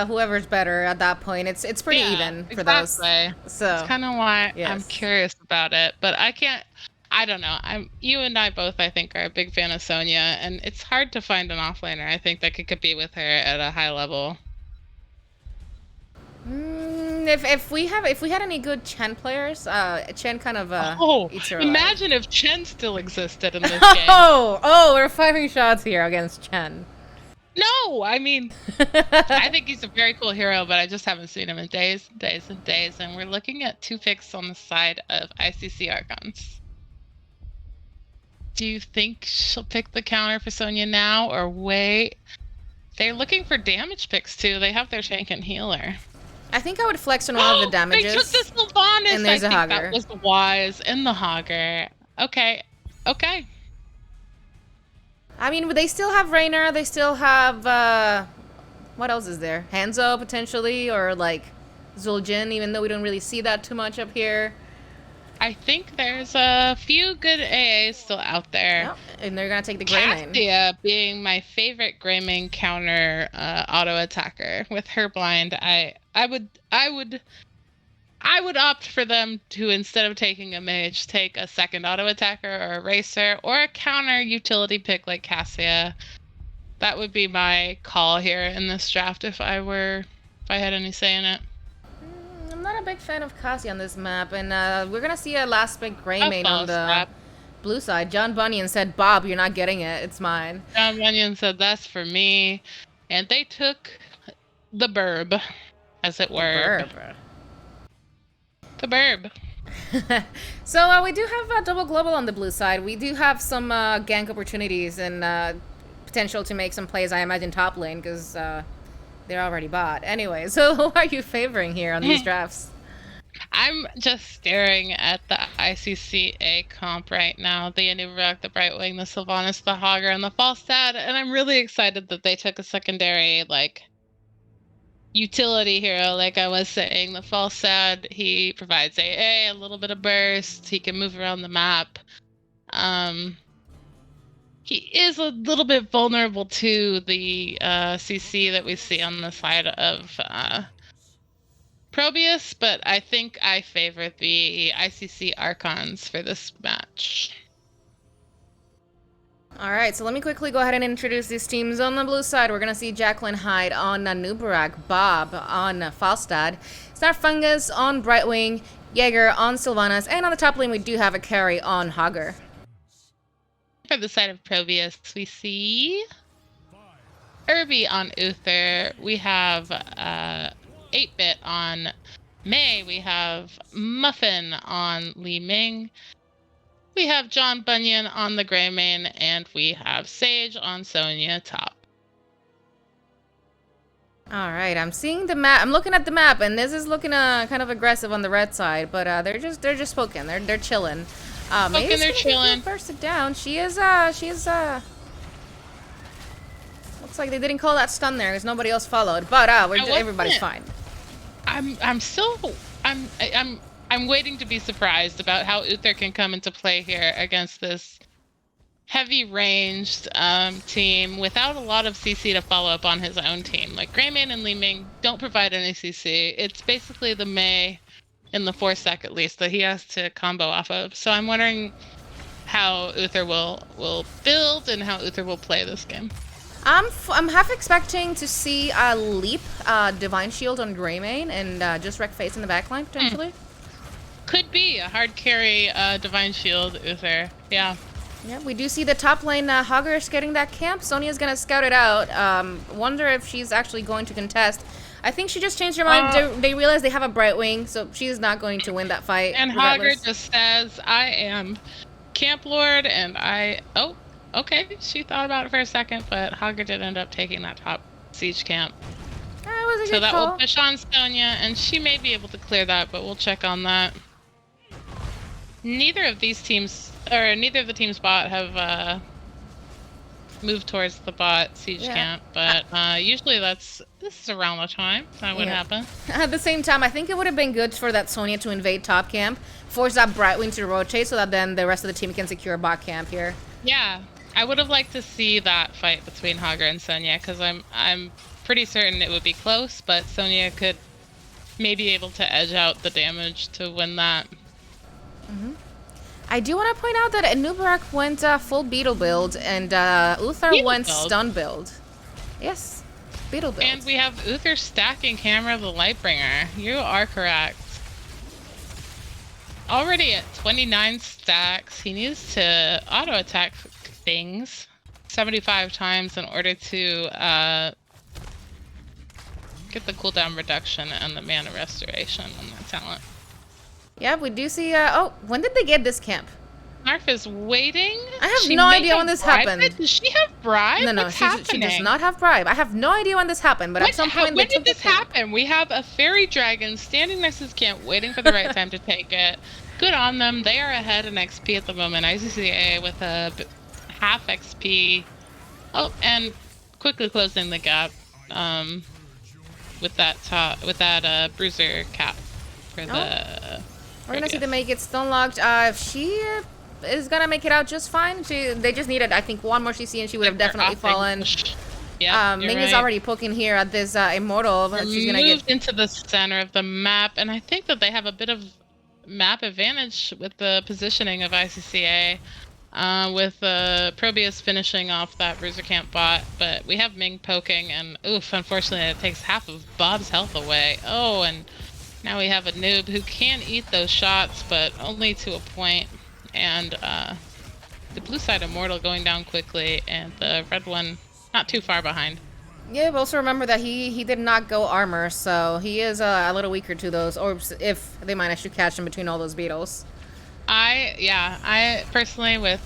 whoever's better at that point. It's pretty even for those. So that's kind of why I'm curious about it. But I don't know. You and I both, I think, are a big fan of Sonya, and it's hard to find an offlaner, I think, that could compete with her at a high level. If we had any good Chen players, Chen kind of eats her imagine if Chen still existed in this game. Oh, we're firing shots here against Chen. No, I mean, I think he's a very cool hero, but I just haven't seen him in days and days and days. And we're looking at two picks on the side of ICC Archons. Do you think she'll pick the counter for Sonya now, or wait? They're looking for damage picks too. They have their tank and healer. I think I would flex on one of the damages. They took the Sylvanas. And there's a Hogger. That was wise in the Hogger. Okay. I mean, they still have Raynor. They still have what else is there? Hanzo potentially, or like Zul'jin. Even though we don't really see that too much up here. I think there's a few good AAs still out there. Yep, and they're gonna take the Greymane. Cassia being my favorite Greymane counter auto attacker. With her blind, I would opt for them to, instead of taking a mage, take a second auto attacker or a racer or a counter utility pick like Cassia. That would be my call here in this draft if I had any say in it. I'm not a big fan of Cassie on this map, and we're gonna see a last pick Greymane on the blue side. John Bunyan said, "Bob, you're not getting it. It's mine." John Bunyan said, "That's for me," and they took the burb, as it were. The burb. So we do have a double global on the blue side. We do have some gank opportunities and potential to make some plays. I imagine top lane because. They're already bought. Anyway, so who are you favoring here on these drafts? I'm just staring at the ICCA comp right now. The Nubrak, the Brightwing, the Sylvanas, the Hogger, and the Falstad. And I'm really excited that they took a secondary, utility hero. Like I was saying, the Falstad, he provides AA, a little bit of burst. He can move around the map. He is a little bit vulnerable to the CC that we see on the side of ProBUs, but I think I favor the ICC Archons for this match. All right, so let me quickly go ahead and introduce these teams. On the blue side, we're going to see Jacqueline Hyde on Nubrak, Bob on Falstad, Starfungus on Brightwing, Jaeger on Sylvanas, and on the top lane we do have a carry on Hogger. For the side of ProBUs, we see Irby on Uther. We have 8-Bit on Mei. We have Muffin on Li Ming. We have John Bunyan on the Greymane, and we have Sage on Sonya top. All right, I'm seeing the map. I'm looking at the map, and this is looking kind of aggressive on the red side. But they're just poking. They're chilling. Poking, they're chilling. Bursted down. She is looks like they didn't call that stun there because nobody else followed. But everybody's fine. I'm waiting to be surprised about how Uther can come into play here against this heavy ranged team without a lot of CC to follow up on his own team. Like Greymane and Li Ming don't provide any CC. It's basically the Mei in the 4-sec at least that he has to combo off of. So I'm wondering how Uther will build and how Uther will play this game. I'm half expecting to see a leap Divine Shield on Greymane and just wreck face in the backline potentially. Could be a hard carry Divine Shield Uther. Yeah. Yeah, we do see the top lane Hoggers getting that camp. Sonya's gonna scout it out. Wonder if she's actually going to contest. I think she just changed her mind. They realize they have a Brightwing, so she's not going to win that fight. And Hogger just says, I am Camp Lord, and oh, okay. She thought about it for a second, but Hogger did end up taking that top siege camp. That was a so good that call. will push on Sonya, and she may be able to clear that, but we'll check on that. Neither of the teams bot have moved towards the bot siege camp, but usually this is around the time that would happen. At the same time, I think it would have been good for that Sonya to invade top camp, force that Brightwing to rotate so that then the rest of the team can secure bot camp here. Yeah, I would have liked to see that fight between Hogger and Sonya because I'm pretty certain it would be close, but Sonya could maybe able to edge out the damage to win that. I do want to point out that Nubarak went full Beetle build and Uther went stun build. Yes, Beetle build. And we have Uther stacking Hammer of the Lightbringer. You are correct. Already at 29 stacks, he needs to auto attack things 75 times in order to get the cooldown reduction and the mana restoration on that talent. Yeah, we do see. When did they get this camp? Narf is waiting. I have no idea when this happened. Does she have bribe? No, she does not have bribe. I have no idea when this happened, but at some point when did this happen? We have a fairy dragon standing next to this camp, waiting for the right time to take it. Good on them. They are ahead in XP at the moment. ICCA with a half XP. Oh, and quickly closing the gap. With that bruiser cap for the. We're gonna see them make it stun locked. If she is gonna make it out just fine, they just needed, I think, one more CC and she would have definitely fallen. Yeah, Ming is already poking here at this Immortal, but she's gonna moved into the center of the map, and I think that they have a bit of map advantage with the positioning of ICCA, with ProBUs finishing off that bruiser camp bot. But we have Ming poking, and oof, unfortunately, it takes half of Bob's health away. Oh, and now we have a noob who can eat those shots, but only to a point. And the blue side Immortal going down quickly, and the red one not too far behind. Yeah, but also remember that he did not go armor, so he is a little weaker to those orbs if they manage to catch him between all those beetles. I personally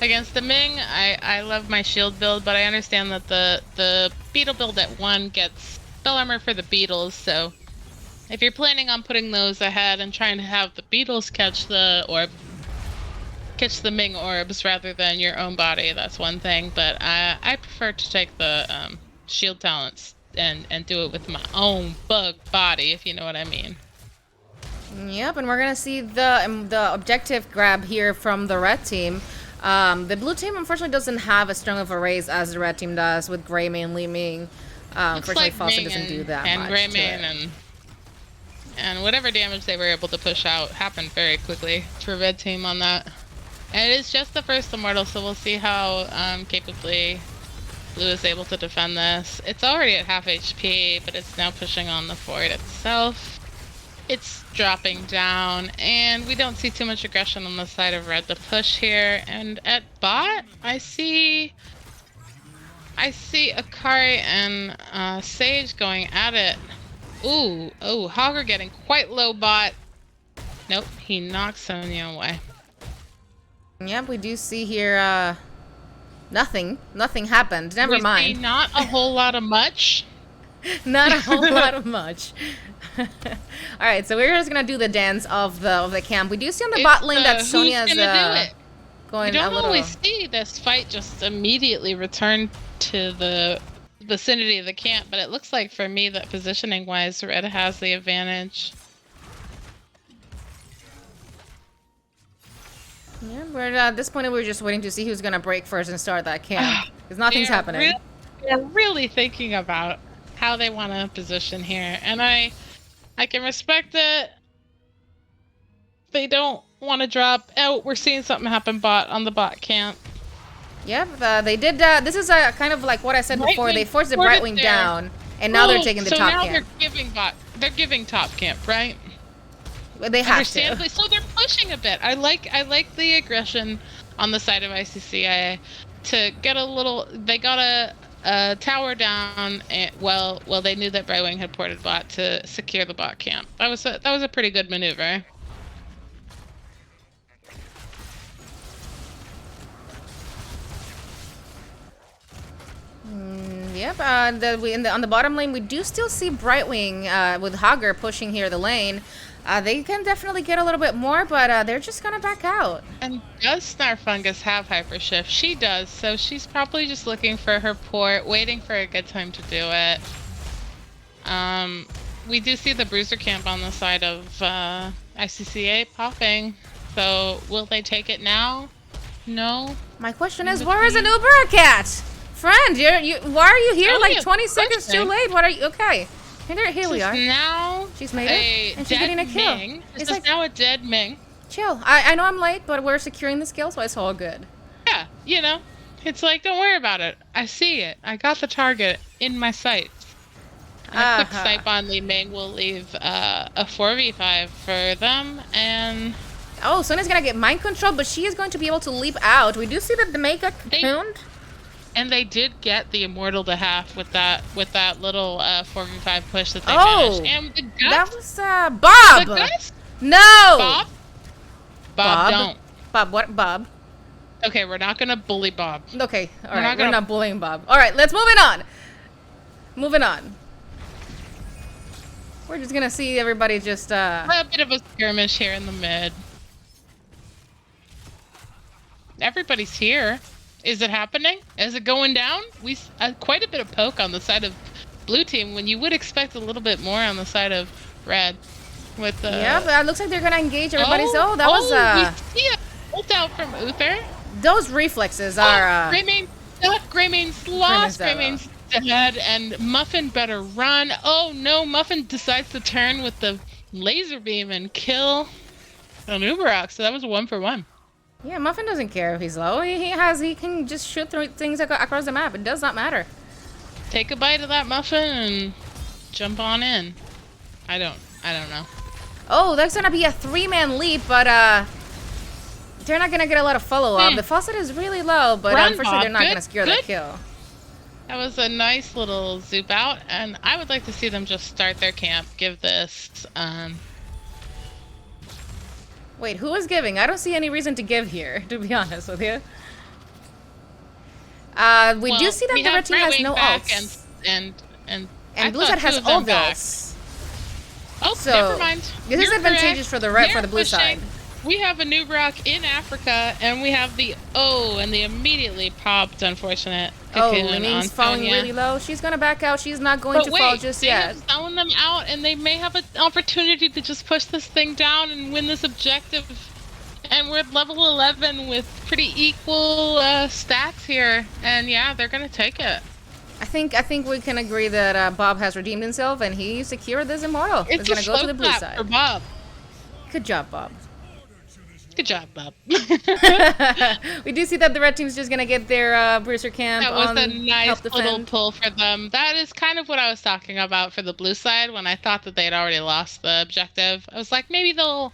against the Ming, I love my shield build, but I understand that the beetle build at 1 gets spell armor for the beetles, so if you're planning on putting those ahead and trying to have the beetles catch the Ming orbs rather than your own body, that's one thing. But I prefer to take the shield talents and do it with my own bug body, if you know what I mean. Yep, and we're gonna see the objective grab here from the red team. The blue team unfortunately doesn't have as strong of a raise as the red team does with Greymane and Li Ming. Unfortunately, like Foster doesn't do that and much. Greymane and whatever damage they were able to push out happened very quickly for red team on that. And it is just the first Immortal, so we'll see how capably blue is able to defend this. It's already at half HP, but it's now pushing on the fort itself. It's dropping down, and we don't see too much aggression on the side of red to push here. And at bot, I see Akari and Sage going at it. Ooh, oh, Hogger getting quite low bot. Nope, he knocks Sonya away. Yep, we do see here, nothing happened. Never mind. See not a whole lot of much. Not a whole lot of much. Alright, so we're just gonna do the dance of the camp. We do see on the bot lane that Sonya's going you don't a little... always see this fight just immediately return to the vicinity of the camp, but it looks like for me that positioning wise red has the advantage. Yeah, we're at this point we're just waiting to see who's gonna break first and start that camp. Because nothing's happening. They're really thinking about how they want to position here, and I can respect it. They don't want to drop. Oh, we're seeing something happen bot on the bot camp. Yep, they did. This is kind of like what I said before. They forced the Brightwing down, and now they're taking the top camp. So now they're giving top camp, right? They have to. So they're pushing a bit. I like the aggression on the side of ICCIA to get a little. They got a tower down. And, well, they knew that Brightwing had ported bot to secure the bot camp. That was a pretty good maneuver. Yep, on the bottom lane, we do still see Brightwing with Hogger pushing here the lane. They can definitely get a little bit more, but they're just gonna back out. And does Snarfungus have Hypershift? She does, so she's probably just looking for her port, waiting for a good time to do it. We do see the Bruiser camp on the side of ICCA popping, so will they take it now? No? My question is, where is an Uber cat? Friend, why are you here like 20 seconds too late? What are you? Okay. Here we are. Now she's made it, and she's getting a kill. This is now a dead Ming. Chill. I know I'm late, but we're securing the kill, so it's all good. Yeah, you know, it's like, don't worry about it. I see it. I got the target in my sights. A quick snipe on Li Ming will leave a 4v5 for them, and... Oh, Sonya's gonna get mind control, but she is going to be able to leap out. We do see that the Mega cocooned. And they did get the Immortal to half with that little 4v5 push that they managed. And the Gust, that was Bob. The Gust? No. Bob, don't. Bob, what? Bob. Okay, we're not gonna bully Bob. Okay, all right, we're not bullying Bob. All right, let's moving on. Moving on. We're just gonna see everybody just a bit of a skirmish here in the mid. Everybody's here. Is it happening? Is it going down? We quite a bit of poke on the side of blue team when you would expect a little bit more on the side of red. With the yeah, but it looks like they're gonna engage everybody. That was we see a ult out from Uther. Those reflexes are Greymane stuck. Greymane's lost. Greymane's dead, and Muffin better run. Oh no! Muffin decides to turn with the laser beam and kill an Uberox. So that was a 1-for-1. Yeah, Muffin doesn't care if he's low. He can just shoot through things across the map. It does not matter. Take a bite of that muffin and jump on in. I don't know. Oh, that's gonna be a 3-man leap, but they're not gonna get a lot of follow-up. The faucet is really low, but unfortunately they're not gonna secure that kill. That was a nice little zoop out, and I would like to see them just start their camp. Give this Wait, who is giving? I don't see any reason to give here, to be honest with you. We do see that the red team has no ults. And blue side has all the ults. Oh, so never mind. This is advantageous for the blue side. We have a new rock in Africa, and we have the and the immediately popped, unfortunate. Li Ming's falling really low. She's gonna back out. She's not going to fall just yet. They're selling them out, and they may have an opportunity to just push this thing down and win this objective. And we're at level 11 with pretty equal stacks here, and yeah, they're gonna take it. I think we can agree that Bob has redeemed himself, and he secured this Immortal. It's gonna go to the blue side. For Bob. Good job, Bob. Good job, Bob. We do see that the red team's just gonna get their Bruiser camp. That was on a nice help little defend. pull for them. That is kind of what I was talking about for the blue side when I thought that they'd already lost the objective. I was like, maybe they'll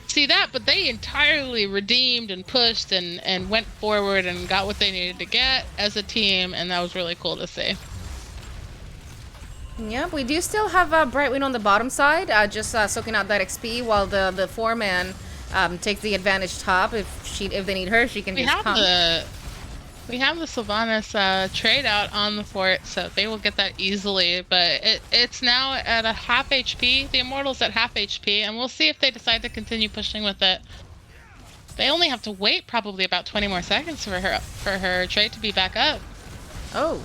see that, but they entirely redeemed and pushed and went forward and got what they needed to get as a team, and that was really cool to see. Yep, we do still have Brightwing on the bottom side, just soaking out that XP while the 4-man takes the advantage top. If they need her, she can just come. We have the Sylvanas trade out on the fort, so they will get that easily. But it's now at a half HP. The Immortal's at half HP, and we'll see if they decide to continue pushing with it. They only have to wait probably about 20 more seconds for her trade to be back up. Oh.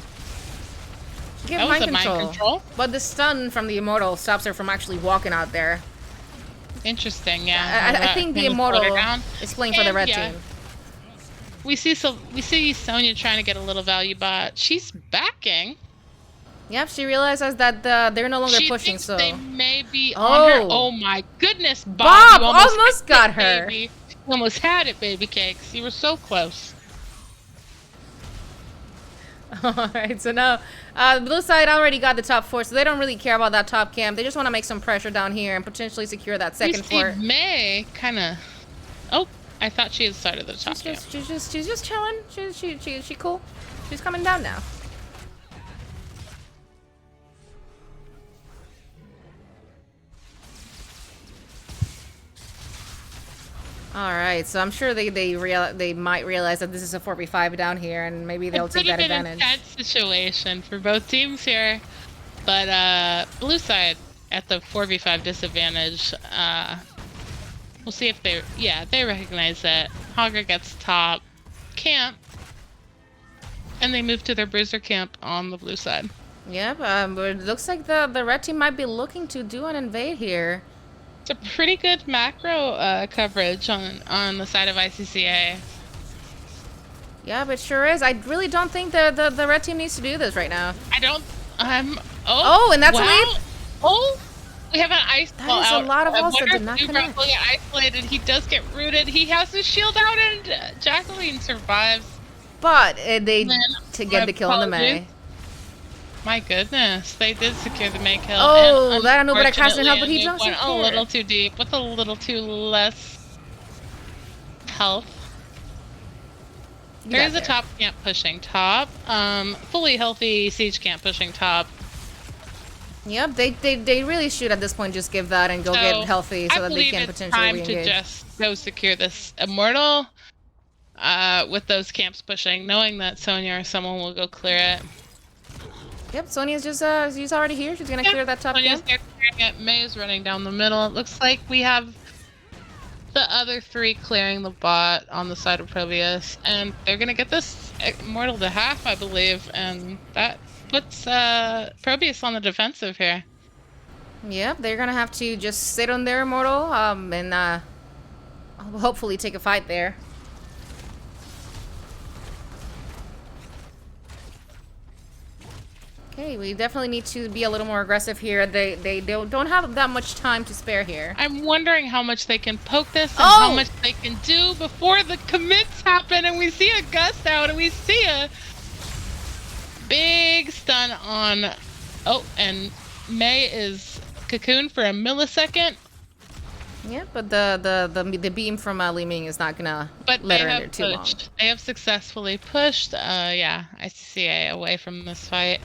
Give that was a mind control. But the stun from the Immortal stops her from actually walking out there. Interesting, yeah. I think the Immortal is playing for the red team. We see Sonya trying to get a little value bot. She's backing. Yep, she realizes that they're no longer pushing, so they may be on her. Oh my goodness, Bob almost got her. Baby. You almost had it, baby cakes. You were so close. Alright, so now the blue side already got the top 4, so they don't really care about that top camp. They just want to make some pressure down here and potentially secure that second fort. May kind of. Oh, I thought she had started the top camp. She's just chilling. She cool. She's coming down now. Alright, so I'm sure they might realize that this is a 4v5 down here, and maybe they'll take that advantage. It's a pretty intense situation for both teams here, but blue side at the 4v5 disadvantage. We'll see if they recognize that. Hogger gets top camp, and they move to their bruiser camp on the blue side. Yep, but it looks like the red team might be looking to do an invade here. It's a pretty good macro coverage on the side of ICCA. Yeah, but sure is. I really don't think the red team needs to do this right now. I don't. Oh, and that's a leap. Oh, we have an ice ball out. That is a lot of balls that did not connect. Get isolated. He does get rooted. He has his shield out, and Jacqueline survives. But they to get the kill on the May. My goodness, they did secure the May kill. Oh, that I know, but I cast in help, but he went a little too deep with a little too less health. There is a top camp pushing top. Fully healthy siege camp pushing top. Yep, they really should at this point just give that and go get healthy so that they can potentially re-engage. I believe it's time to just go secure this Immortal with those camps pushing, knowing that Sonya or someone will go clear it. Yep, Sonya's just she's already here. She's gonna clear that top camp. Sonya's there clearing it. May is running down the middle. It looks like we have the other 3 clearing the bot on the side of ProBUs, and they're gonna get this Immortal to half, I believe, and that puts ProBUs on the defensive here. Yep, they're gonna have to just sit on their Immortal and hopefully take a fight there. Okay, we definitely need to be a little more aggressive here. They don't have that much time to spare here. I'm wondering how much they can poke this and how much they can do before the commits happen, and we see a gust out and we see a big stun on. Oh, and May is cocooned for a millisecond. Yeah, but the beam from Li Ming is not gonna let her in there too long. They have successfully pushed, ICCA away from this fight.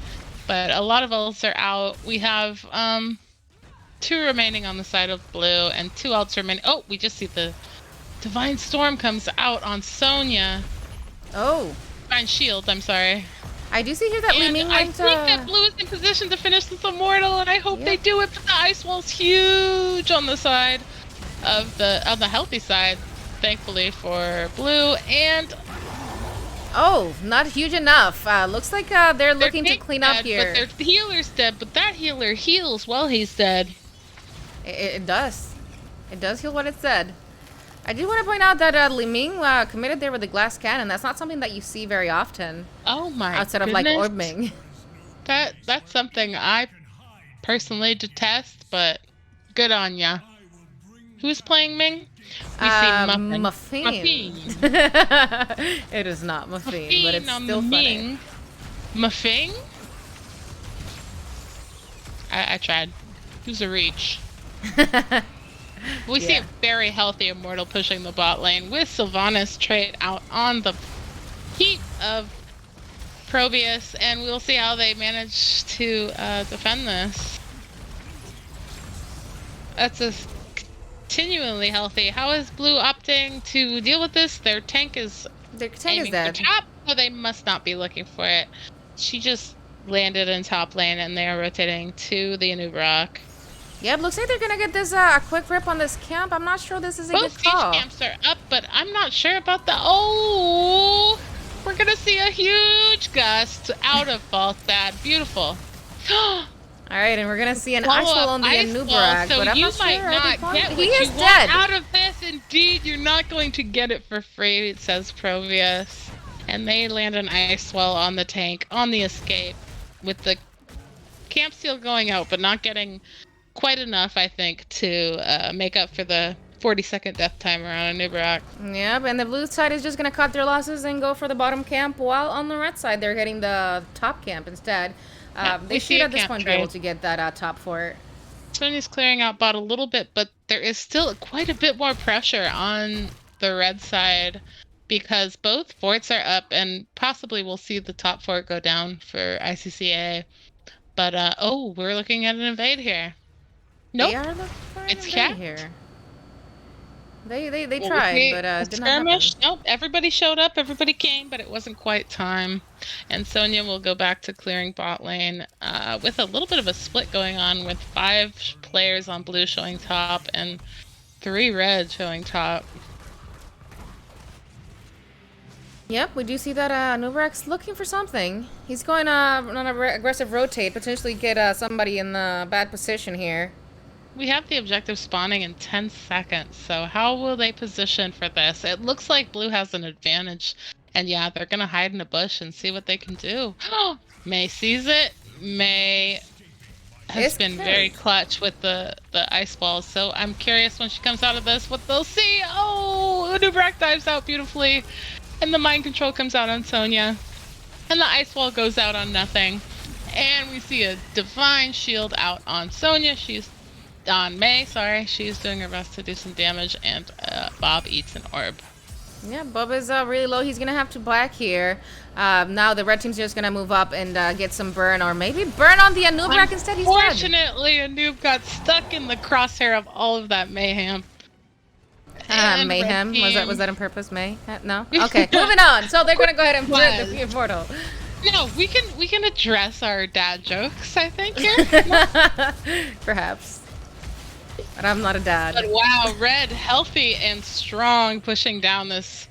But a lot of ults are out. We have 2 remaining on the side of blue and 2 ults remaining. Oh, we just see the Divine Storm comes out on Sonya. Oh. Divine Shield, I'm sorry. I do see here that Li Ming went, I think that blue is in position to finish this Immortal, and I hope they do it, but the ice wall's huge on the side of the healthy side, thankfully for blue, and oh, not huge enough. Looks like they're looking to clean up here. But their healer's dead, but that healer heals while he's dead. It does. It does heal what it said. I do want to point out that Li Ming committed there with the glass cannon. That's not something that you see very often. Oh my outside goodness. of like Orb Ming. That's something I personally detest, but good on ya. Who's playing Ming? We see Muffin. Muffin. It is not Muffin, but it's still funny. Muffin? I tried. It was a reach. We see a very healthy Immortal pushing the bot lane with Sylvanas trait out on the heat of ProBUs, and we'll see how they manage to defend this. That's a continually healthy. How is Blue opting to deal with this? Their tank is dead. Top, so they must not be looking for it. She just landed in top lane, and they are rotating to the Anub'arak. Yep, looks like they're gonna get this a quick rip on this camp. I'm not sure this is a good call. Both camps are up, but I'm not sure about the. Oh, we're gonna see a huge gust out of Falstad. Beautiful. All right, and we're gonna see an Icecrown on the Anub'arak, so but I'm you not sure. might not get what you want out of this. Indeed, you're not going to get it for free. It says ProBUs, and they land an Icewell on the tank on the escape, with the camp seal going out, but not getting quite enough, I think, to make up for the 40-second death timer on Anub'arak. Yep, and the blue side is just gonna cut their losses and go for the bottom camp, while on the red side they're getting the top camp instead. They should at this point be able to get that top fort. Sonya's clearing out bot a little bit, but there is still quite a bit more pressure on the red side because both forts are up, and possibly we'll see the top fort go down for ICCA. But, oh, we're looking at an invade here. Nope. They are looking for an invade here. They tried, but did not happen. Nope, everybody showed up, everybody came, but it wasn't quite time. And Sonya will go back to clearing bot lane with a little bit of a split going on, with 5 players on blue showing top and 3 red showing top. Yep, we do see that Anub'arak's looking for something. He's going on an aggressive rotate, potentially get somebody in the bad position here. We have the objective spawning in 10 seconds, so how will they position for this? It looks like blue has an advantage, and yeah, they're gonna hide in a bush and see what they can do. May sees it. May has been very clutch with the ice balls, so I'm curious when she comes out of this what they'll see. Oh, Anub'arak dives out beautifully, and the mind control comes out on Sonya, and the ice wall goes out on nothing, and we see a divine shield out on Sonya. She's on May, sorry, she's doing her best to do some damage, and Bob eats an orb. Yeah, Bob is really low. He's gonna have to black here. Now the red team's just gonna move up and get some burn, or maybe burn on the Anub'arak instead. He's dead. Unfortunately, Anub got stuck in the crosshair of all of that mayhem. Mayhem? Was that on purpose, May? No? Okay, moving on. So they're gonna go ahead and put the portal. No, we can address our dad jokes, I think, here. Perhaps. But I'm not a dad. But wow, red, healthy and strong, pushing down this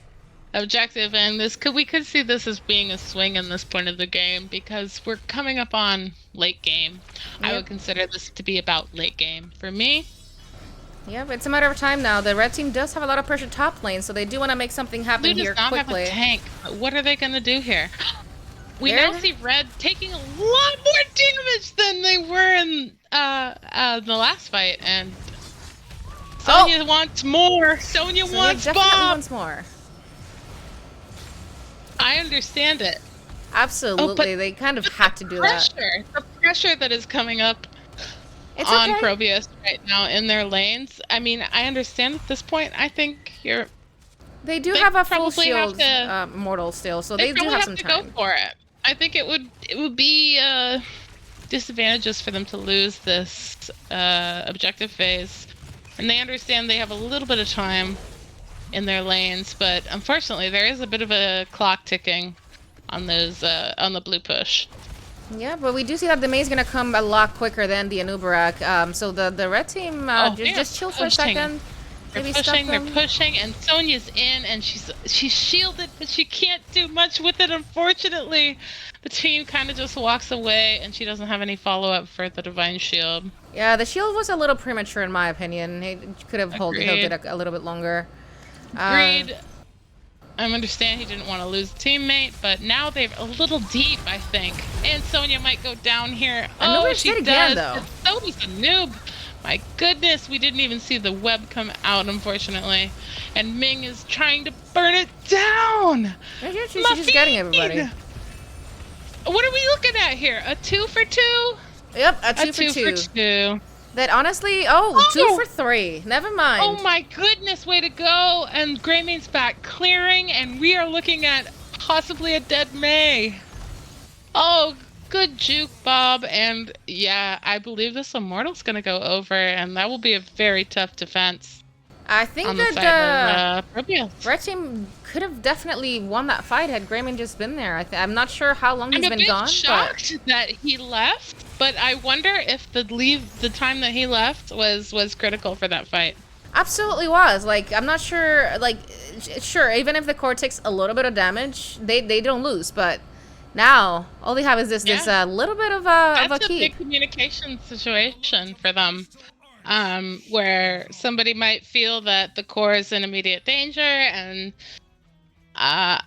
objective, and we could see this as being a swing in this point of the game, because we're coming up on late game. Yep. I would consider this to be about late game for me. Yep, it's a matter of time now. The red team does have a lot of pressure top lane, so they do want to make something happen here quickly. Have a tank. What are they going to do here? We now see red taking a lot more damage than they were in the last fight, and Sonya wants more. Sonya wants Bob. Wants more. I understand it. Absolutely, they kind of had to do that. The pressure that is coming up on ProBUs right now in their lanes. I mean, I understand at this point. I think they do have a full shield mortal still, so they do have some time. Go for it. I think it would be disadvantageous for them to lose this objective phase, and they understand they have a little bit of time in their lanes, but unfortunately there is a bit of a clock ticking on those on the blue push. Yeah, but we do see that the May's gonna come a lot quicker than the Anub'arak. So the red team just chill for a second. They're pushing, and Sonya's in, and she's shielded, but she can't do much with it, unfortunately. The team kind of just walks away, and she doesn't have any follow-up for the Divine Shield. Yeah, the shield was a little premature, in my opinion. He could have held it a little bit longer. Agreed. I understand he didn't want to lose a teammate, but now they're a little deep, I think. And Sonya might go down here. She does. Again, though. So does Anub. My goodness, we didn't even see the web come out, unfortunately. And Ming is trying to burn it down! She's just getting everybody. What are we looking at here? A 2 for 2? Yep, a 2 for 2. That honestly, 2 for 3. Never mind. Oh my goodness, way to go! And Greymaine's back clearing, and we are looking at possibly a dead Mei. Oh, good juke, Bob. And yeah, I believe this Immortal's gonna go over, and that will be a very tough defense. I think that the Red Team could have definitely won that fight had Greymaine just been there. I'm not sure how long he's been gone. I'm shocked that he left, but I wonder if the time that he left was critical for that fight. Absolutely was. Like, I'm not sure. Like, sure, even if the core takes a little bit of damage, they don't lose. But now all they have is this little bit of a That's a key. big communication situation for them. Where somebody might feel that the core is in immediate danger, and I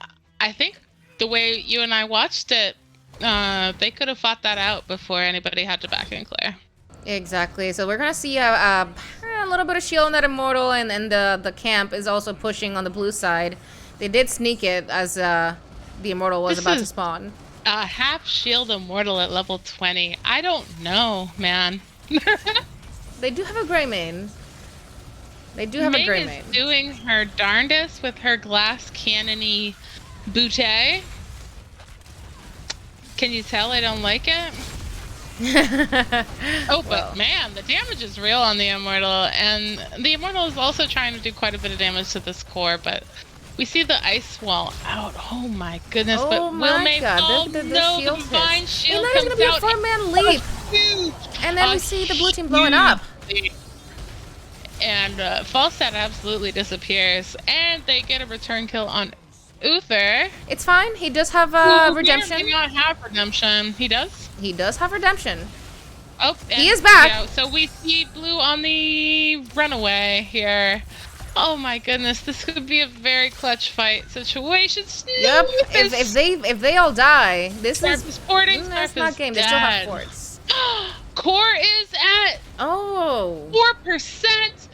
think the way you and I watched it, they could have fought that out before anybody had to back and clear. Exactly. So we're gonna see a little bit of shield on that Immortal, and the camp is also pushing on the blue side. They did sneak it as the Immortal was about to spawn. A half shield Immortal at level 20. I don't know, man. They do have a Greymane. Ming is doing her darndest with her glass cannony bootay. Can you tell I don't like it? But man, the damage is real on the Immortal, and the Immortal is also trying to do quite a bit of damage to this core, but we see the ice wall out. Oh my goodness, but will Mei fall? The No, the divine shield comes out. And then it's gonna be a 4-man leap. And then we see the blue team blowing up. And Falstad absolutely disappears, and they get a return kill on Uther. It's fine. He does have redemption. He may not have redemption. He does? He does have redemption. Oh, he is back. Yeah, so we see blue on the runaway here. Oh my goodness, this could be a very clutch fight situation. Yep. If they all die, this is sporting. That's not game. They still have forts. Core is at 4%.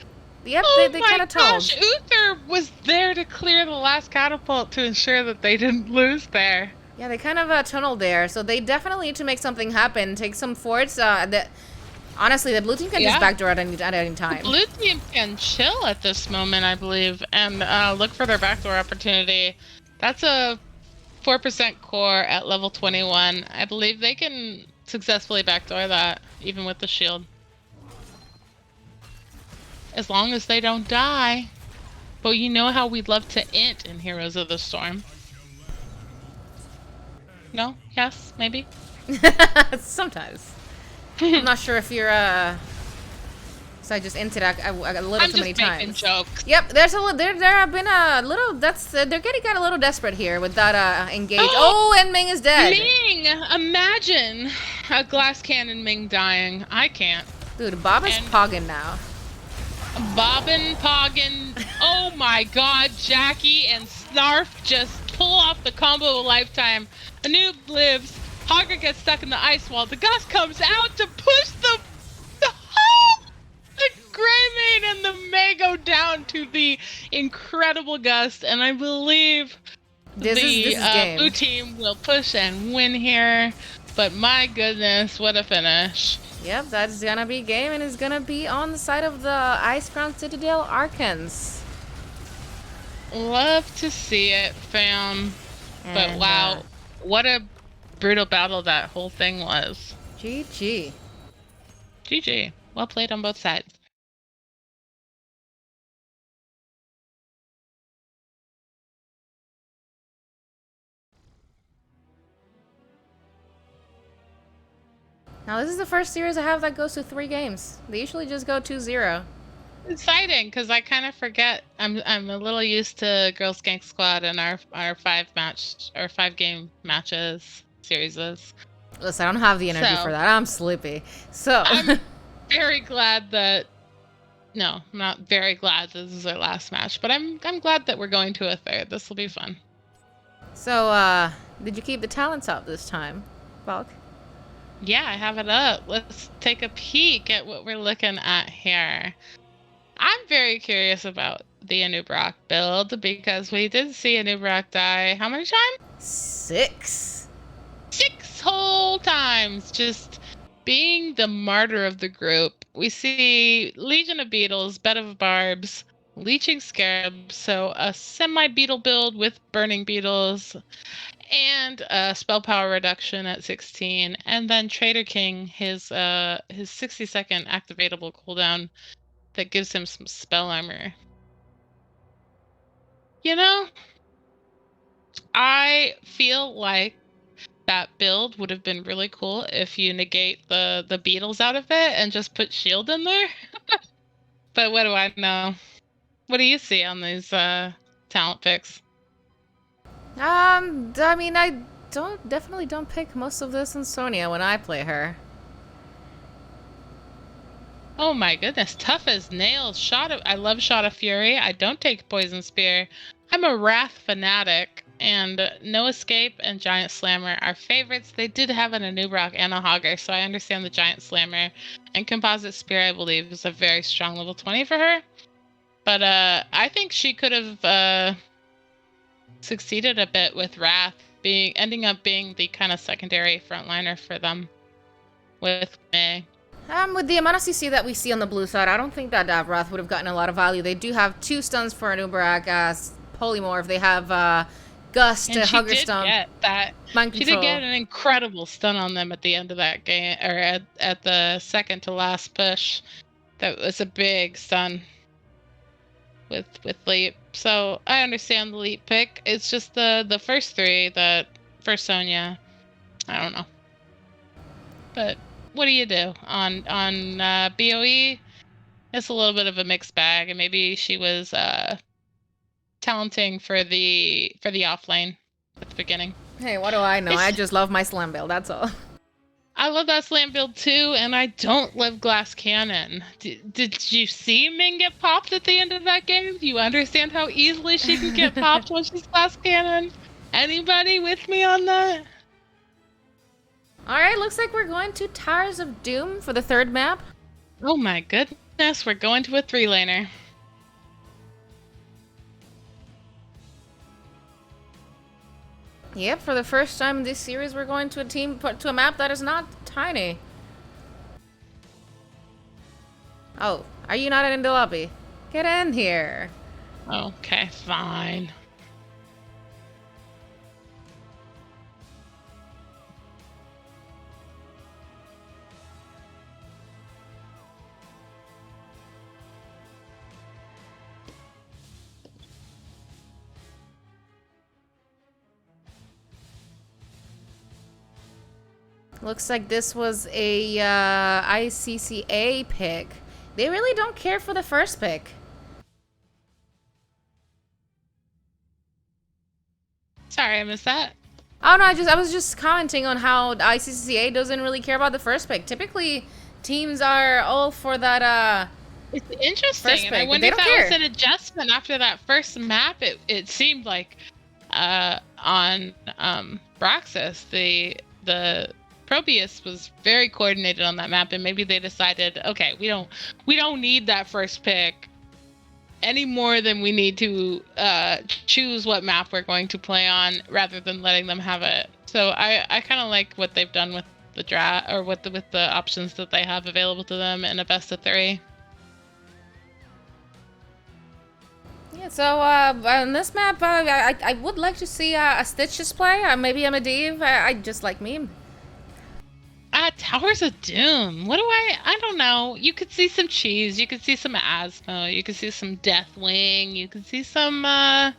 Yep, they kind of told. Uther was there to clear the last catapult to ensure that they didn't lose there. Yeah, they kind of tunneled there, so they definitely need to make something happen. Take some forts. Honestly, the blue team can just backdoor at any time. The blue team can chill at this moment, I believe, and look for their backdoor opportunity. That's a 4% core at level 21. I believe they can successfully backdoor that, even with the shield. As long as they don't die. But you know how we love to int in Heroes of the Storm. No? Yes? Maybe? Sometimes. I'm not sure if you're, So I just inted a little too many times. I'm just making jokes. Yep, there have been a little, they're getting a little desperate here with that, engage. And Ming is dead. Ming! Imagine a glass cannon Ming dying. I can't. Dude, Bob is pogging now. Bobbin, Poggin, oh my god, Jackie and Snarf just pull off the combo of a lifetime. A noob lives, Hogger gets stuck in the ice wall, the gust comes out to push the Greymane and the Mei go down to the incredible gust, and I believe this is blue team will push and win here, but my goodness, what a finish. Yep, that's gonna be game, and it's gonna be on the side of the Icecrown Citadel Archons. Love to see it, fam. But wow, what a brutal battle that whole thing was. GG. GG. Well played on both sides. Now this is the first series I have that goes to 3 games. They usually just go 2-0. Exciting, because I kind of forget. I'm a little used to Girls Gang Squad and our 5-game matches series. Listen, I don't have the energy for that. I'm sleepy. So I'm very glad that. No, I'm not very glad this is our last match, but I'm glad that we're going to a third. This will be fun. So, did you keep the talents up this time, Bulk? Yeah, I have it up. Let's take a peek at what we're looking at here. I'm very curious about the Anub'arak build because we did see Anub'arak die how many times? 6. 6 whole times, just being the martyr of the group. We see Legion of Beetles, Bed of Barbs, Leeching Scarabs, so a semi-beetle build with burning beetles, and a spell power reduction at 16, and then Trader King, his 60-second activatable cooldown that gives him some spell armor. You know, I feel like that build would have been really cool if you negate the beetles out of it and just put shield in there. But what do I know? What do you see on these talent picks? I mean, I definitely don't pick most of this in Sonya when I play her. Oh my goodness, tough as nails. I love Shot of Fury. I don't take Poison Spear. I'm a Wrath fanatic, and No Escape and Giant Slammer are favorites. They did have an Anub'arak and a Hogger, so I understand the Giant Slammer. And Composite Spear, I believe, is a very strong level 20 for her. But I think she could have succeeded a bit with Wrath, ending up being the kind of secondary frontliner for them with May. With the amount of CC that we see on the blue side, I don't think that Wrath would have gotten a lot of value. They do have 2 stuns for an Uberak as Polymorph. They have Gust, Hugger Stun, Mind She Control. did get an incredible stun on them at the end of that game, or at the second to last push. That was a big stun with Leap. So I understand the Leap pick. It's just the first 3 that for Sonya, I don't know. But what do you do on BOE? It's a little bit of a mixed bag, and maybe she was talenting for the offlane at the beginning. Hey, what do I know? I just love my slam build, that's all. I love that slam build too, and I don't love Glass Cannon. Did you see Ming get popped at the end of that game? Do you understand how easily she can get popped when she's Glass Cannon? Anybody with me on that? Alright, looks like we're going to Towers of Doom for the 3rd map. Oh my goodness, we're going to a 3-laner. Yep, for the first time in this series, we're going to a map that is not tiny. Oh, are you not in the lobby? Get in here. Okay, fine. Looks like this was a ICCA pick. They really don't care for the first pick. Sorry, I missed that. Oh no, I was just commenting on how the ICCA doesn't really care about the first pick. Typically, teams are all for that It's interesting, first and pick, I but wonder they if don't that care. was an adjustment after that first map. It seemed like on Braxis, the ProBUs was very coordinated on that map, and maybe they decided, okay, we don't need that first pick any more than we need to choose what map we're going to play on, rather than letting them have it. So I kind of like what they've done with the draft, or with the options that they have available to them in a best of 3. Yeah, so on this map, I would like to see a Stitches play. Maybe a Medivh. I just like meme. Towers of Doom. What do I don't know. You could see some Cheese, you could see some Asmo, you could see some Deathwing, you could see some I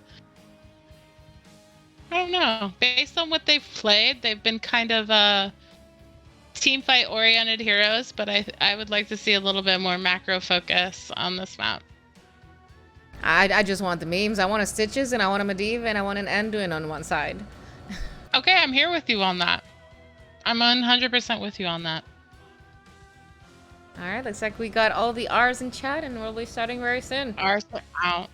don't know. Based on what they've played, they've been kind of team fight oriented heroes, but I would like to see a little bit more macro focus on this map. I just want the memes. I want a Stitches, and I want a Medivh, and I want an Anduin on one side. Okay, I'm here with you on that. I'm 100% with you on that. Alright, looks like we got all the R's in chat, and we'll be starting very soon. R's are out.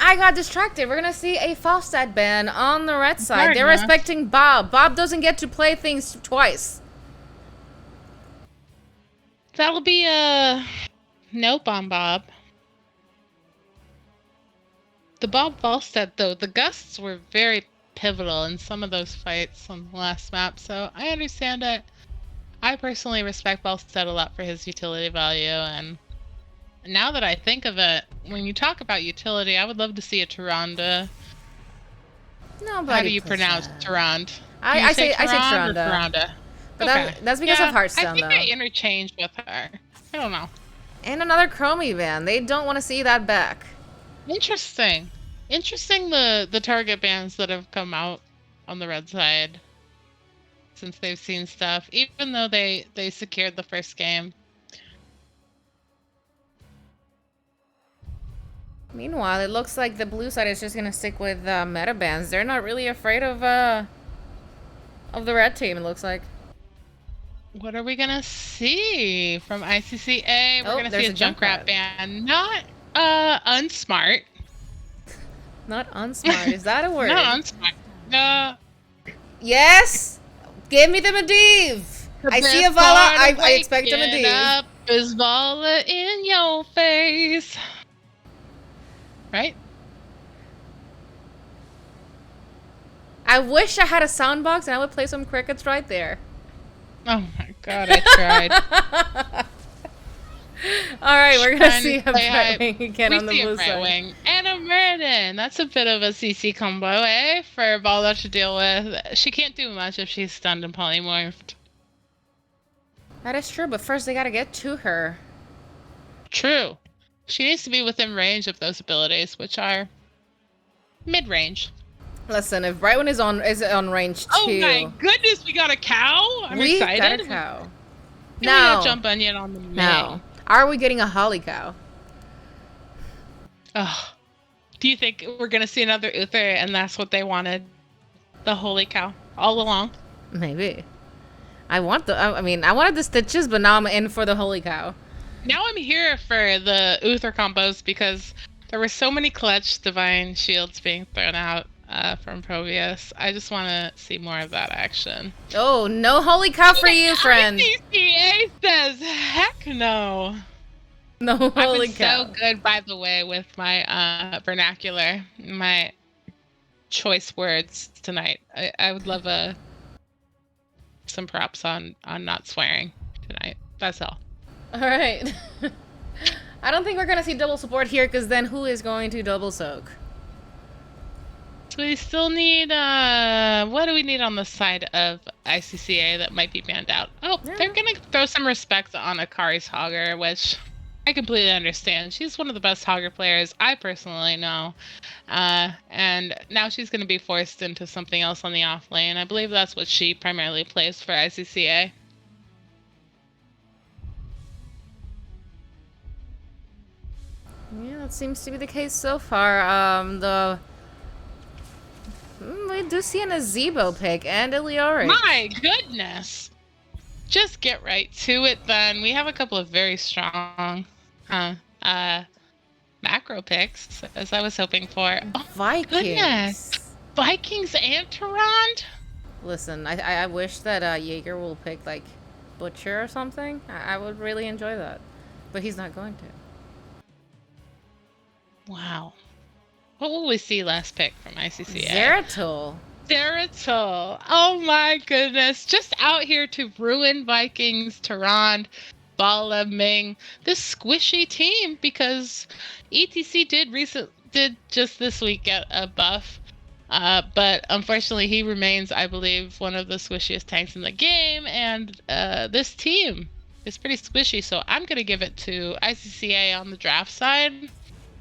I got distracted. We're gonna see a Falstad ban on the red side. They're enough. respecting Bob. Bob doesn't get to play things twice. That'll be a nope on Bob. The Bob Falstad, though, the gusts were very pivotal in some of those fights on the last map, so I understand it. I personally respect Falstad a lot for his utility value, and now that I think of it, when you talk about utility, I would love to see a Tyrande. Nobody. How do you pronounce Tyrande? I say Tyrande. Tyrande. But Okay. that's because of Hearthstone, I think though. I interchange with her. I don't know. And another Chromie ban. They don't want to see that back. Interesting. Interesting the target bans that have come out on the red side since they've seen stuff, even though they secured the first game. Meanwhile, it looks like the blue side is just gonna stick with meta bans. They're not really afraid of the red team, it looks like. What are we gonna see from ICCA? We're gonna see a Junkrat ban. Not unsmart. Not unsmart. Is that a word? Not unsmart. Yes! Give me the Medivh! I see a Vala, I expect a Medivh. Up is Vala in your face. Right? I wish I had a soundbox and I would play some crickets right there. Oh my god, I tried. Alright, we're gonna see a Brightwing again on the blue side. Brightwing and a Muradin. That's a bit of a CC combo, eh? For Vala to deal with. She can't do much if she's stunned and polymorphed. That is true, but first they gotta get to her. True. She needs to be within range of those abilities, which are mid-range. Listen, if Brightwing is on range 2... Oh my goodness, we got a cow? I'm excited. We got a cow. We got jump onion on the main. No. Are we getting a Holly cow? Oh. Do you think we're going to see another Uther and that's what they wanted? The holy cow all along? Maybe. I wanted the stitches, but now I'm in for the holy cow. Now I'm here for the Uther combos because there were so many clutch divine shields being thrown out from ProBUs. I just want to see more of that action. Oh, no holy cow for you, friend. ICCA says heck no. No holy cow. I've been so good, by the way, with my vernacular, my choice words tonight. I would love some props on not swearing tonight. That's all. All right. I don't think we're going to see double support here, because then who is going to double soak? We still need, what do we need on the side of ICCA that might be banned out? Oh, yeah. They're going to throw some respect on Akari's Hogger, which I completely understand. She's one of the best Hogger players I personally know. And now she's going to be forced into something else on the off lane. I believe that's what she primarily plays for ICCA. Yeah, that seems to be the case so far. We do see an Azebo pick and a Leoric. My goodness! Just get right to it then. We have a couple of very strong macro picks, as I was hoping for. Oh, Vikings. Goodness. Vikings and Tyrande? Listen, I wish that Jaeger will pick, like, Butcher or something. I would really enjoy that. But he's not going to. Wow. What will we see last pick from ICCA? Zeratul. Zeratul. Oh my goodness. Just out here to ruin Vikings, Tyrande, Bala, Ming. This squishy team, because ETC did just this week get a buff. But unfortunately he remains, I believe, one of the squishiest tanks in the game, and this team is pretty squishy, so I'm going to give it to ICCA on the draft side.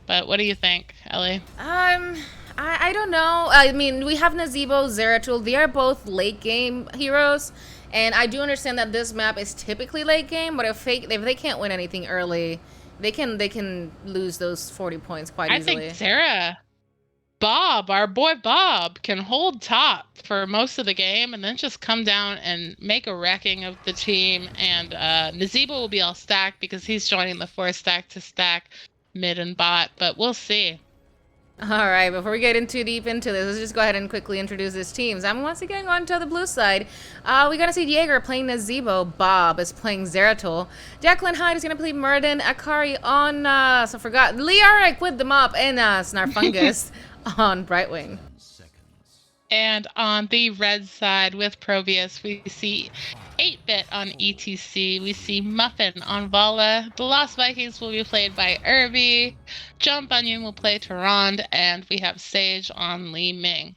But what do you think, Ellie? I don't know. I mean, we have Nazebo, Zeratul. They are both late game heroes, and I do understand that this map is typically late game. But if they can't win anything early, they can lose those 40 points quite easily. I think Bob, our boy Bob, can hold top for most of the game, and then just come down and make a wrecking of the team. And Nazebo will be all stacked because he's joining the 4 stack to stack mid and bot, but we'll see. All right, before we get in too deep into this, let's just go ahead and quickly introduce these teams. I'm once again on to the blue side. We're going to see Jaeger playing Nazebo. Bob is playing Zeratul. Jacqueline Hyde is going to play Muradin. Akari on, Leoric with the mop, and Snarfungus on Brightwing. And on the red side with ProBUs, we see 8-Bit on ETC. We see Muffin on Vala. The Lost Vikings will be played by Irby. John Bunyan will play Tyrande. And we have Sage on Li Ming.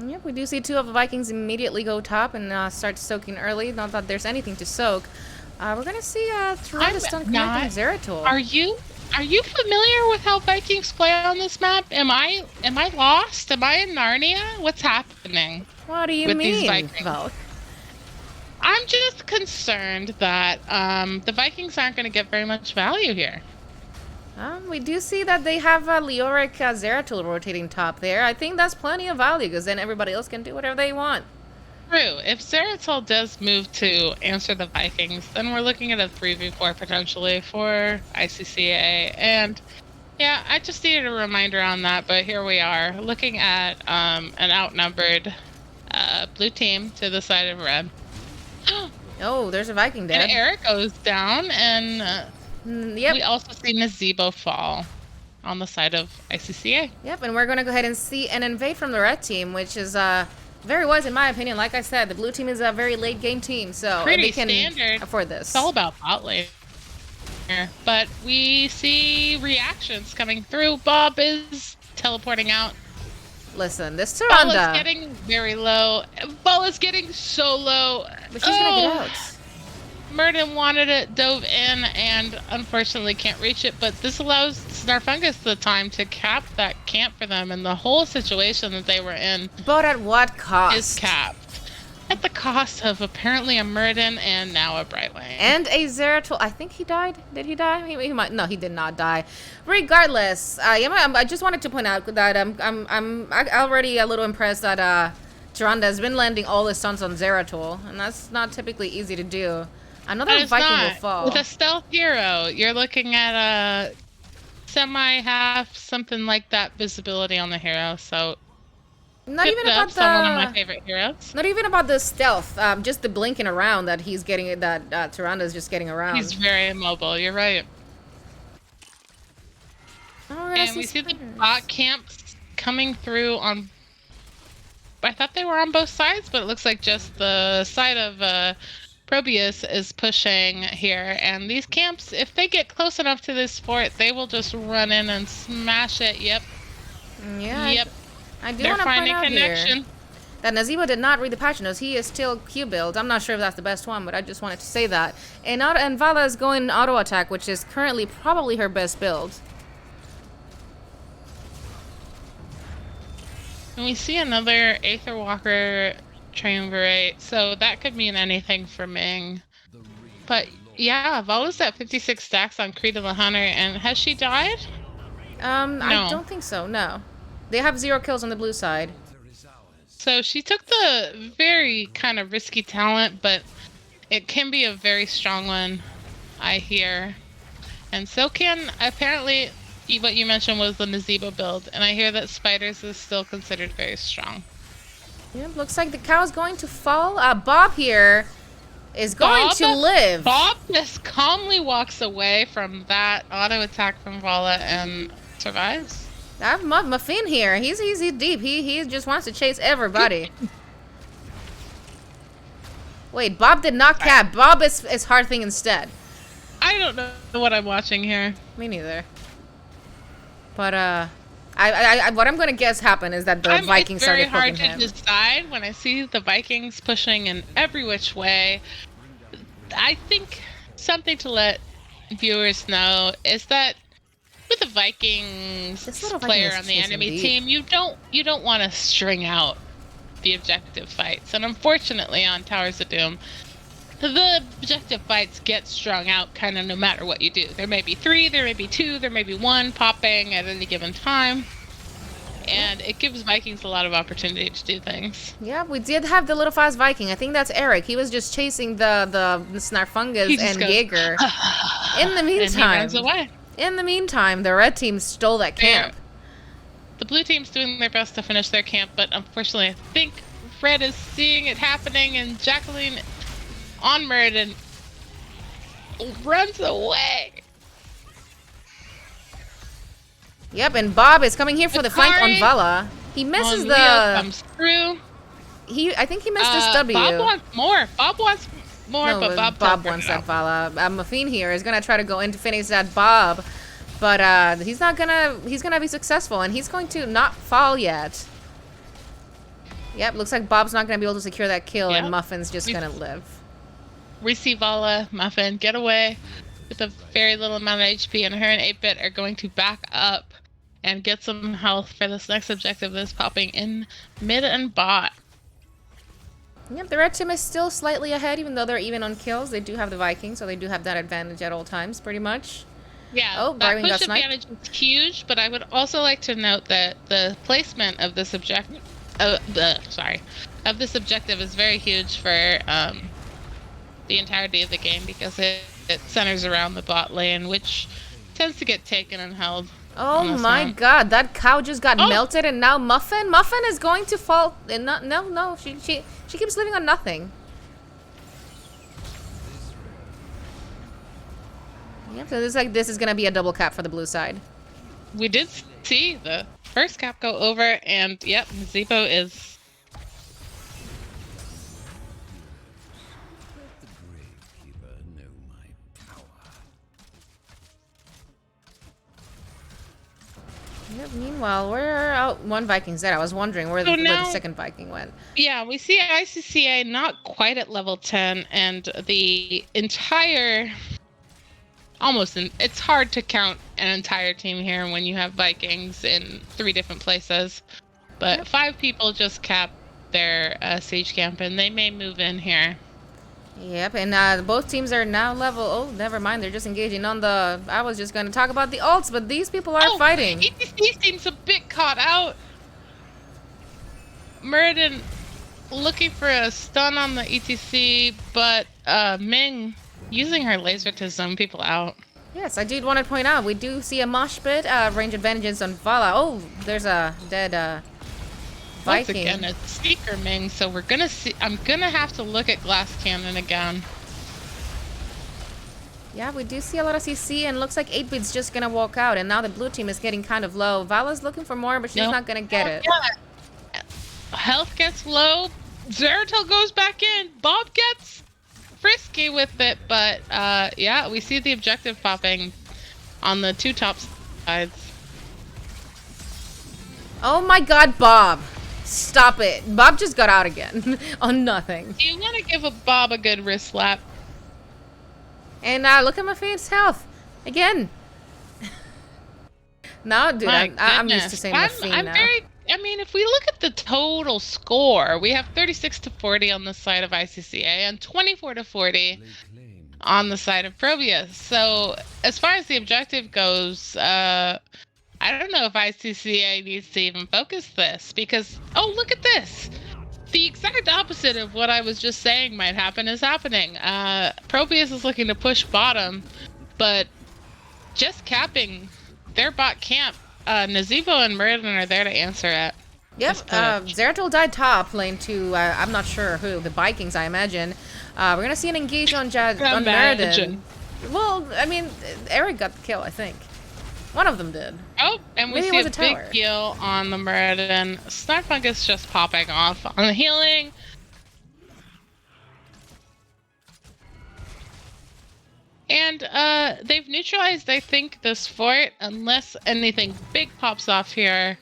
Yep, we do see two of the Vikings immediately go top and start soaking early. Not that there's anything to soak. We're going to see Tyrande stun connecting Zeratul. Are you familiar with how Vikings play on this map? Am I lost? Am I in Narnia? What's happening? What do you mean, Valk? I'm just concerned that the Vikings aren't going to get very much value here. We do see that they have Leoric Zeratul rotating top there. I think that's plenty of value because then everybody else can do whatever they want. True. If Zeratul does move to answer the Vikings, then we're looking at a 3v4 potentially for ICCA. And yeah, I just needed a reminder on that, but here we are looking at an outnumbered blue team to the side of red. Oh, there's a Viking dead. And Eric goes down, and yep. We also see Nazebo fall on the side of ICCA. Yep, and we're going to go ahead and see an invade from the red team, which is very wise in my opinion. Like I said, the blue team is a very late game team, so they can standard. Afford this. It's all about bot lane. But we see reactions coming through. Bob is teleporting out. Listen, this Tyrande. Bala's getting very low. Bala's getting so low. But she's gonna get out. Muradin wanted it, dove in, and unfortunately can't reach it. But this allows Snarfungus the time to cap that camp for them, and the whole situation that they were in. But at what cost? Is capped. At the cost of apparently a Muradin and now a Brightwing. And a Zeratul. I think he died. Did he die? He might. No, he did not die. Regardless, I just wanted to point out that I'm already a little impressed that Tyrande has been landing all his stuns on Zeratul, and that's not typically easy to do. Another Viking will fall. With a stealth hero, you're looking at a semi-half, something like that visibility on the hero. So. Not even about the one of my favorite heroes. Not even about the stealth, just the blinking around that he's getting. That Tyrande is just getting around. He's very immobile. You're right. And we see the bot camps coming through on. I thought they were on both sides, but it looks like just the side of ProBUs is pushing here. And these camps, if they get close enough to this fort, they will just run in and smash it. Yep. Yeah. Yep. I do want to point out here that Nazebo did not read the patch notes. He is still Q build. I'm not sure if that's the best one, but I just wanted to say that. And Vala is going auto attack, which is currently probably her best build. And we see another Aether Walker triumvirate, so that could mean anything for Ming. But yeah, Vala's at 56 stacks on Creed of the Hunter, and has she died? No. I don't think so, no. They have 0 kills on the blue side. So she took the very kind of risky talent, but it can be a very strong one, I hear. And so can, apparently, what you mentioned was the Nazebo build, and I hear that Spiders is still considered very strong. Yeah, looks like the cow's going to fall. Bob here is going to live. Bob just calmly walks away from that auto attack from Vala and survives. I have Muffin here. He's deep. He just wants to chase everybody. Wait, Bob did not cap. Bob is Hearthing instead. I don't know what I'm watching here. Me neither. But I what I'm gonna guess happened is that the Vikings started poking him. It's very hard to decide when I see the Vikings pushing in every which way. I think something to let viewers know is that with a Vikings player on the enemy team, you don't want to string out the objective fights. And unfortunately on Towers of Doom, the objective fights get strung out kind of no matter what you do. There may be 3, there may be 2, there may be 1 popping at any given time. And it gives Vikings a lot of opportunity to do things. Yeah, we did have the little fast Viking. I think that's Eric. He was just chasing the Snarfungus and Jaeger. In the And he meantime, runs away. the red team stole that camp. The blue team's doing their best to finish their camp, but unfortunately, I think red is seeing it happening, and Jacqueline on Meriden runs away. Yep, and Bob is coming here for the flank on Vala. He misses Leo comes through. I think he missed his W. Bob wants more. No, but Bob wants that Vala. Muffin here is gonna try to go in to finish that Bob, but he's gonna be successful, and he's going to not fall yet. Yep, looks like Bob's not gonna be able to secure that kill, and Muffin's just gonna live. We see Vala, Muffin get away with a very little amount of HP, and her and 8-Bit are going to back up and get some health for this next objective that's popping in mid and bot. Yep, the red team is still slightly ahead, even though they're even on kills. They do have the Vikings, so they do have that advantage at all times, pretty much. Yeah, oh, that push advantage is huge, but I would also like to note that the placement of this objective, is very huge for the entirety of the game, because it centers around the bot lane, which tends to get taken and held. Oh my god, that cow just got melted, and now Muffin is going to fall. And no, she keeps living on nothing. Yep, so this is gonna be a double cap for the blue side. We did see the first cap go over, and yep, Zebo is. Yep, meanwhile, we're out one Viking's dead. I was wondering where the second Viking went. Yeah, we see ICCA not quite at level 10, and the entire... it's hard to count an entire team here when you have Vikings in 3 different places. But 5 people just capped their siege camp, and they may move in here. Yep, and both teams are now level... Oh, never mind. They're just engaging on the... I was just going to talk about the ults, but these people are fighting. ETC seems a bit caught out. Meriden looking for a stun on the ETC, but Ming using her laser to zone people out. Yes, I did want to point out, we do see a mosh pit, range advantages on Vala. Oh, there's a dead... Once again, it's Seeker Ming, so we're gonna see. I'm gonna have to look at Glass Cannon again. Yeah, we do see a lot of CC, and looks like 8-Bit's just gonna walk out, and now the blue team is getting kind of low. Vala's looking for more, but she's not gonna get it. Yeah. Health gets low. Zeratul goes back in. Bob gets frisky with it, but yeah, we see the objective popping on the 2 top sides. Oh my god, Bob! Stop it. Bob just got out again on nothing. Do you want to give Bob a good wrist slap? And look at my face health. Again. No, dude, I'm used to saying Mafine now. I mean, if we look at the total score, we have 36-40 on the side of ICCA and 24-40 on the side of ProBUs. So, as far as the objective goes, I don't know if ICCA needs to even focus this, because, oh, look at this! The exact opposite of what I was just saying might happen is happening. ProBUs is looking to push bottom, but just capping their bot camp. Nazeebo and Meriden are there to answer it. Yep, Zeratul died top lane to, I'm not sure who, the Vikings, I imagine. We're gonna see an engage on Meriden. Well, I mean, Eric got the kill, I think. One of them did. Oh, and we see a big heal on the Meriden. Snarfunk is just popping off on the healing. And they've neutralized, I think, this fort, unless anything big pops off here.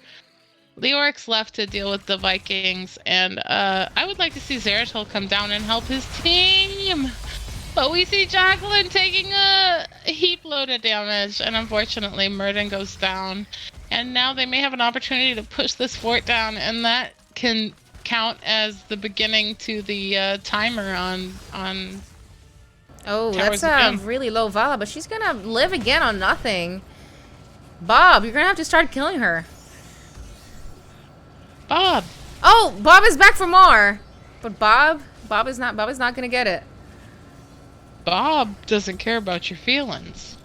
Leoric's left to deal with the Vikings, and I would like to see Zeratul come down and help his team. But we see Jacqueline taking a heap load of damage, and unfortunately Meriden goes down. And now they may have an opportunity to push this fort down, and that can count as the beginning to the timer on Oh, that's a really low Vala, but she's gonna live again on nothing. Bob, you're gonna have to start killing her. Bob! Oh, Bob is back for more! But Bob is not gonna get it. Bob doesn't care about your feelings.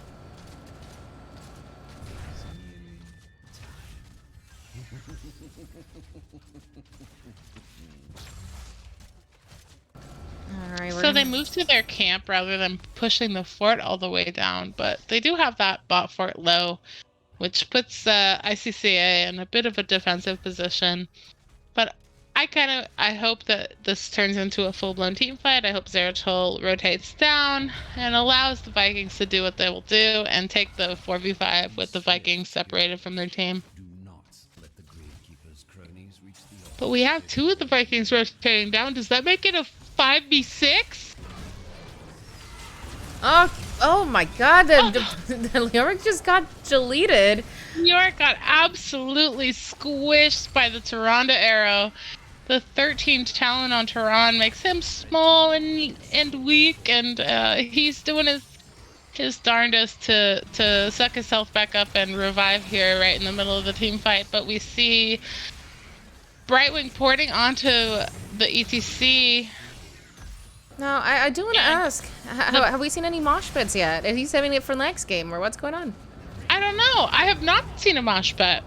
Alright, So they moved to their camp rather than pushing the fort all the way down, but they do have that bot fort low, which puts ICCA in a bit of a defensive position. But I hope that this turns into a full-blown team fight. I hope Zeratul rotates down and allows the Vikings to do what they will do and take the 4v5 with the Vikings separated from their team. But we have 2 of the Vikings rotating down. Does that make it a 5v6? Oh my god, the Leoric just got deleted. New York got absolutely squished by the Tyrande arrow. The 13 talent on Tyran makes him small and weak, and he's doing his darndest to suck his health back up and revive here right in the middle of the team fight. But we see Brightwing porting onto the ETC. Now, I do want to ask, have we seen any mosh pits yet? Is he saving it for next game, or what's going on? I don't know. I have not seen a mosh pit.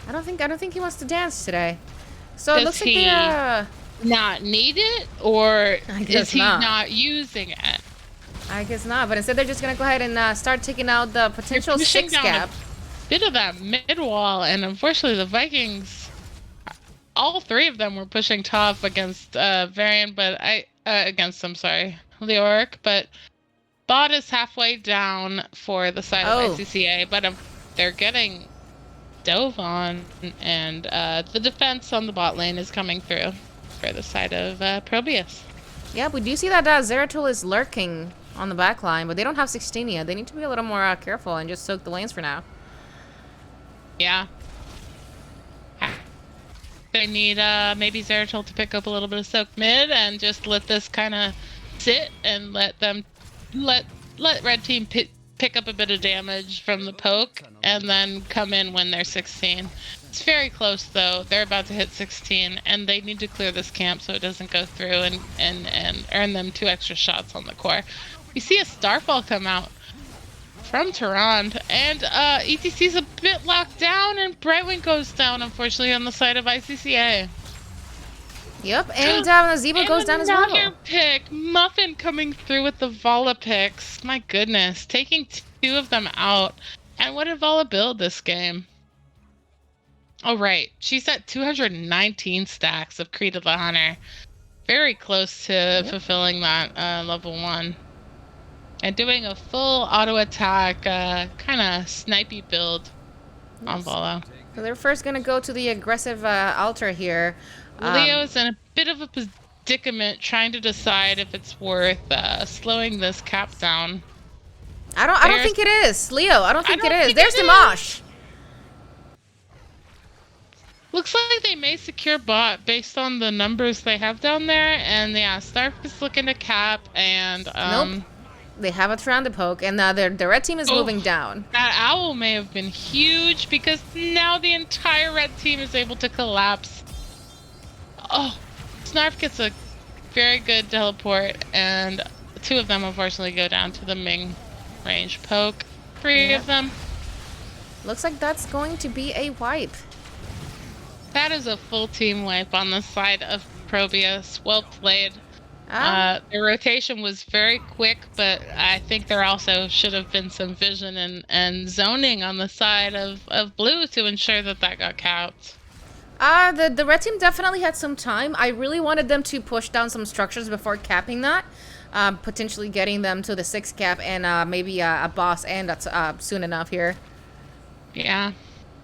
I don't think he wants to dance today. So it looks like he not need it, or is he not using it? I guess not, but instead they're just gonna go ahead and start taking out the potential 6 gap. A bit of that mid wall, and unfortunately the Vikings, all 3 of them were pushing top against Varian, but Leoric, but bot is halfway down for the side of ICCA, but they're getting dove on, and the defense on the bot lane is coming through for the side of ProBUs. Yeah, we do see that Zeratul is lurking on the back line, but they don't have 16 yet. They need to be a little more careful and just soak the lanes for now. Yeah. They need maybe Zeratul to pick up a little bit of soak mid and just let this kind of sit and let red team pick up a bit of damage from the poke and then come in when they're 16. It's very close though. They're about to hit 16 and they need to clear this camp so it doesn't go through and earn them 2 extra shots on the core. We see a Starfall come out from Tyrande, and ETC's a bit locked down, and Brightwing goes down, unfortunately, on the side of ICCA. Yep, and Zebo goes down as well. Another pick, Muffin coming through with the Vala picks. My goodness, taking 2 of them out. And what did Vala build this game? Oh, right, she's at 219 stacks of Creed of the Hunter. Very close to fulfilling that level 1. And doing a full auto attack, kind of snipey build on Vala. So they're first going to go to the aggressive altar here. Leo's in a bit of a predicament trying to decide if it's worth slowing this cap down. I don't think it is. Leo, I don't think it is. There's the mosh. Looks like they may secure bot based on the numbers they have down there. And yeah, Stark is looking to cap and... Nope. They have a Tyrande poke, and the red team is moving down. That owl may have been huge because now the entire red team is able to collapse. Oh, Snarf gets a very good teleport, and 2 of them unfortunately go down to the Ming range poke. 3 of them. Looks like that's going to be a wipe. That is a full team wipe on the side of ProBUs. Well played. The rotation was very quick, but I think there also should have been some vision and zoning on the side of blue to ensure that got capped. The red team definitely had some time. I really wanted them to push down some structures before capping that. Potentially getting them to the 6 cap and maybe a boss and soon enough here. Yeah.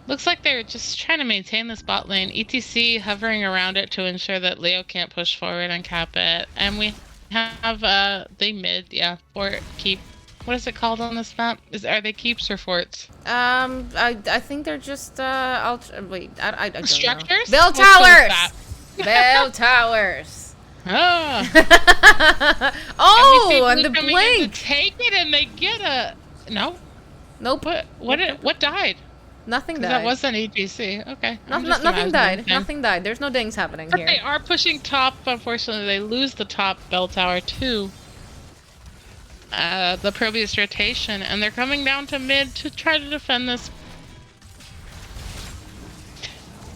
Looks like they're just trying to maintain this bot lane. ETC hovering around it to ensure that Leo can't push forward and cap it. And we have the mid, fort keep. What is it called on this map? Are they keeps or forts? I think they're just wait, I don't structures? Know. Bell towers. Bell towers. Oh. Oh, and the blink. Take it and they get a Nope. What died? Nothing died. That wasn't ETC. Okay. Nothing died. Nothing died. There's no dings happening here. They are pushing top. Unfortunately, they lose the top bell tower too. the ProBUs rotation, and they're coming down to mid to try to defend this.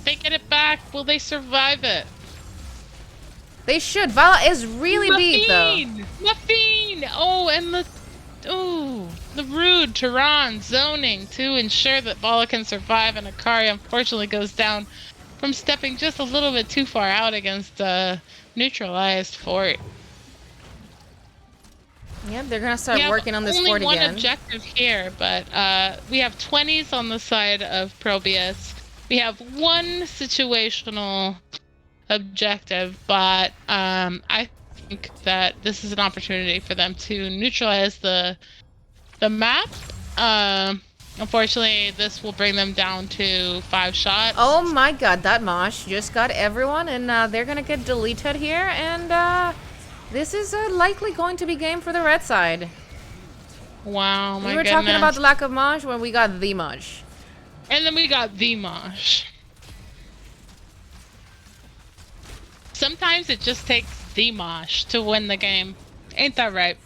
They get it back. Will they survive it? They should. Vala is really beat, though. Muffin! Oh, and the rude Tehran zoning to ensure that Vala can survive, and Akari unfortunately goes down from stepping just a little bit too far out against a neutralized fort. Yep, they're gonna start working on this fort again. Only one objective here, but we have 20s on the side of ProBUs. We have one situational objective, but I think that this is an opportunity for them to neutralize the map. Unfortunately, this will bring them down to 5 shots. Oh my god, that Mosh just got everyone, and they're gonna get deleted here, and this is likely going to be game for the red side. Wow, my goodness. We were talking about the lack of Mosh when we got the Mosh. And then we got the Mosh. Sometimes it just takes the Mosh to win the game. Ain't that right?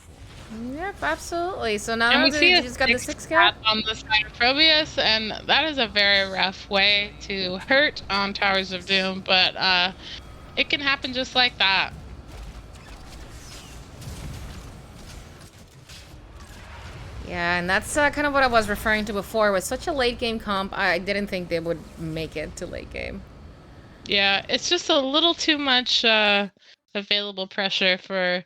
Yep, absolutely. So now we just got the 6 cap on the side of ProBUs, and that is a very rough way to hurt on Towers of Doom, but it can happen just like that. Yeah, and that's kind of what I was referring to before. With such a late game comp, I didn't think they would make it to late game. Yeah, it's just a little too much available pressure for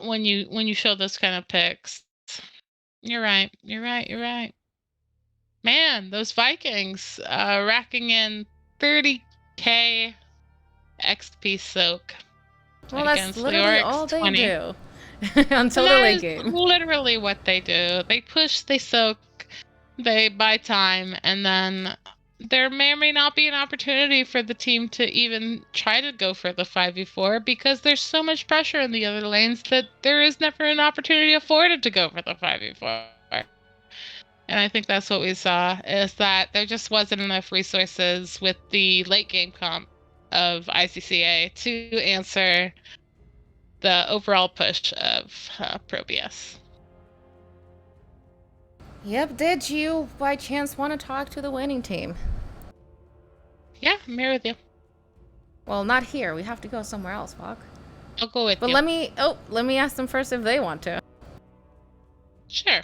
when you show those kind of picks. You're right. Man, those Vikings racking in 30k XP soak. Well, that's literally all they do. Until the late game. Literally what they do. They push, they soak, they buy time, and then there may or may not be an opportunity for the team to even try to go for the 5v4 because there's so much pressure in the other lanes that there is never an opportunity afforded to go for the 5v4. And I think that's what we saw, is that there just wasn't enough resources with the late game comp of ICCA to answer the overall push of ProBUs. Yep, did you by chance want to talk to the winning team? Yeah, I'm here with you. Well, not here. We have to go somewhere else, Walk. I'll go with you. But let me ask them first if they want to. Sure.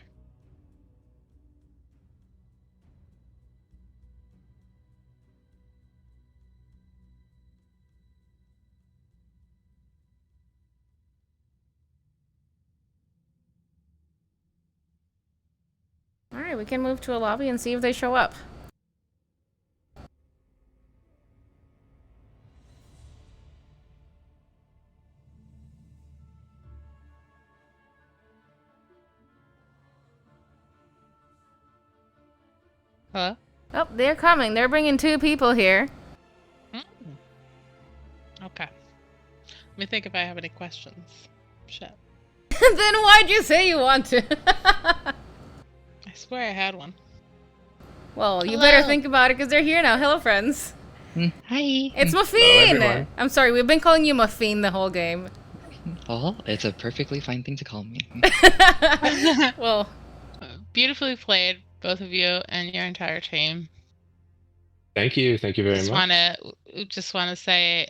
Alright, we can move to a lobby and see if they show up. Hello? Oh, they're coming. They're bringing 2 people here. Okay. Let me think if I have any questions. Shit. Then why'd you say you want to? I swear I had one. Well, you better think about it because they're here now. Hello, friends. Hi. It's Muffin! I'm sorry, we've been calling you Muffin the whole game. Oh, it's a perfectly fine thing to call me. Well, beautifully played, both of you and your entire team. Thank you very much. Just want to say,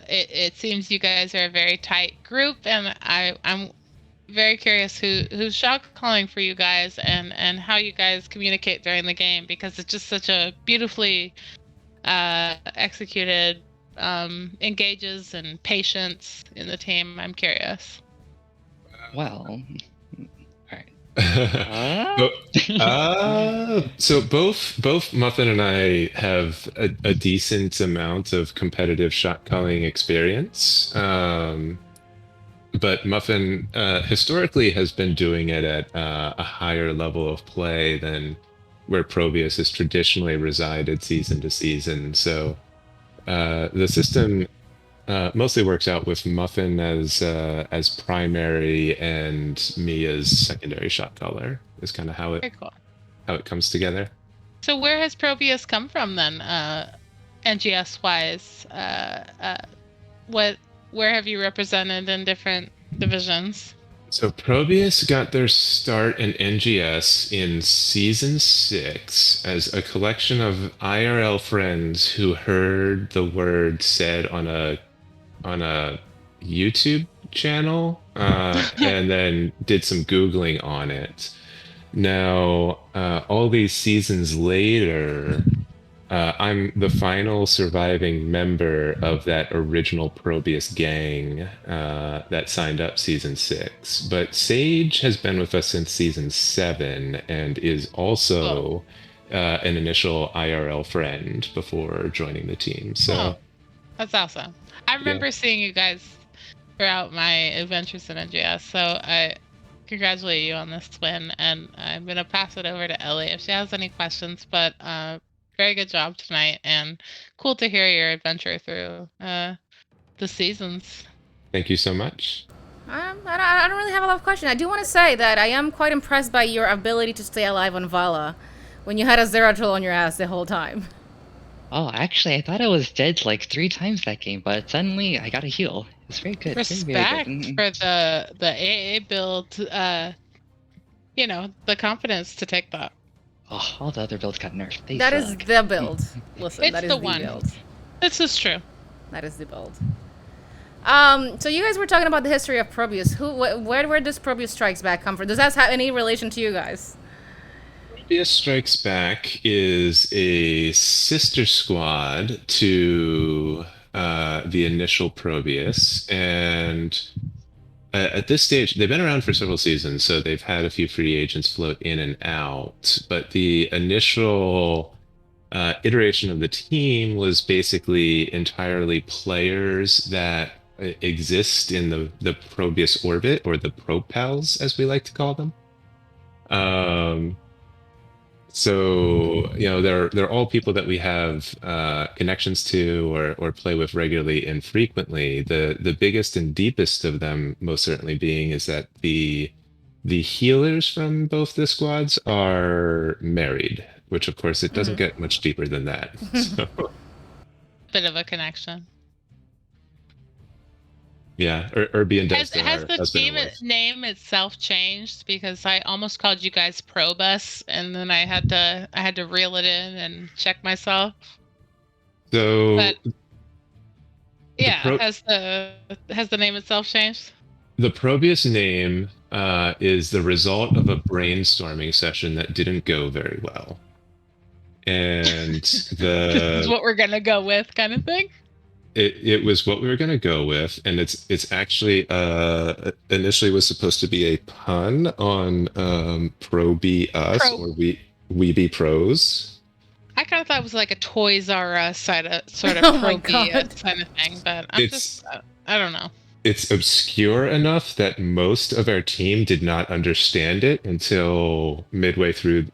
it seems you guys are a very tight group, and I'm very curious who's shot calling for you guys and how you guys communicate during the game, because it's just such a beautifully executed engages and patience in the team. I'm curious. Well, so both Muffin and I have a decent amount of competitive shot calling experience. But Muffin historically has been doing it at a higher level of play than where ProBUs has traditionally resided season to season. So the system mostly works out with Muffin as primary and me as secondary shot caller. Is kind of how it comes together. So where has ProBUs come from then, NGS wise? Where have you represented in different divisions? So ProBUs got their start in NGS in season 6 as a collection of IRL friends who heard the word said on a YouTube channel and then did some Googling on it. Now, all these seasons later, I'm the final surviving member of that original Probius gang that signed up season 6. But Sage has been with us since season 7 and is Cool. also an initial IRL friend before joining the team. So, Oh, that's awesome. I yeah. remember seeing you guys throughout my adventures in NGS, so I congratulate you on this win, and I'm gonna pass it over to Ellie if she has any questions. But very good job tonight, and cool to hear your adventure through the seasons. Thank you so much. I don't really have a lot of questions. I do want to say that I am quite impressed by your ability to stay alive on Vala when you had a Zeratul on your ass the whole time. Oh, actually, I thought I was dead like 3 times that game, but suddenly I got a heal. It's very good. Respect Very, very good. for the AA build. You know, the confidence to take that. Oh, all the other builds got nerfed. They That is suck. the build. Listen, It's that is the the one. build. This is true. That is the build. So you guys were talking about the history of Probius. Where does Probius Strikes Back come from? Does that have any relation to you guys? Probius Strikes Back is a sister squad to the initial Probius, and at this stage, they've been around for several seasons, so they've had a few free agents float in and out. But the initial iteration of the team was basically entirely players that exist in the Probius orbit, or the ProPals, as we like to call them. So they're all people that we have connections to or play with regularly and frequently. The biggest and deepest of them, most certainly, being is that the healers from both the squads are married, which of course it doesn't get much deeper than that. So, Bit of a connection. yeah, Irby and Has Destin the are husband team and wife. name itself changed? Because I almost called you guys ProBUs, and then I had to reel it in and check myself. So But yeah, Pro- has the name itself changed? the Probius name is the result of a brainstorming session that didn't go very well. And This is what we're gonna go with, kind of thing. it was what we were going to go with, and it's actually initially was supposed to be a pun on Pro Be Us, or we be pros. I kind of thought it was like a Toys R Us sort of Oh my ProBUs God. kind of thing, but I don't know. It's obscure enough that most of our team did not understand it until midway through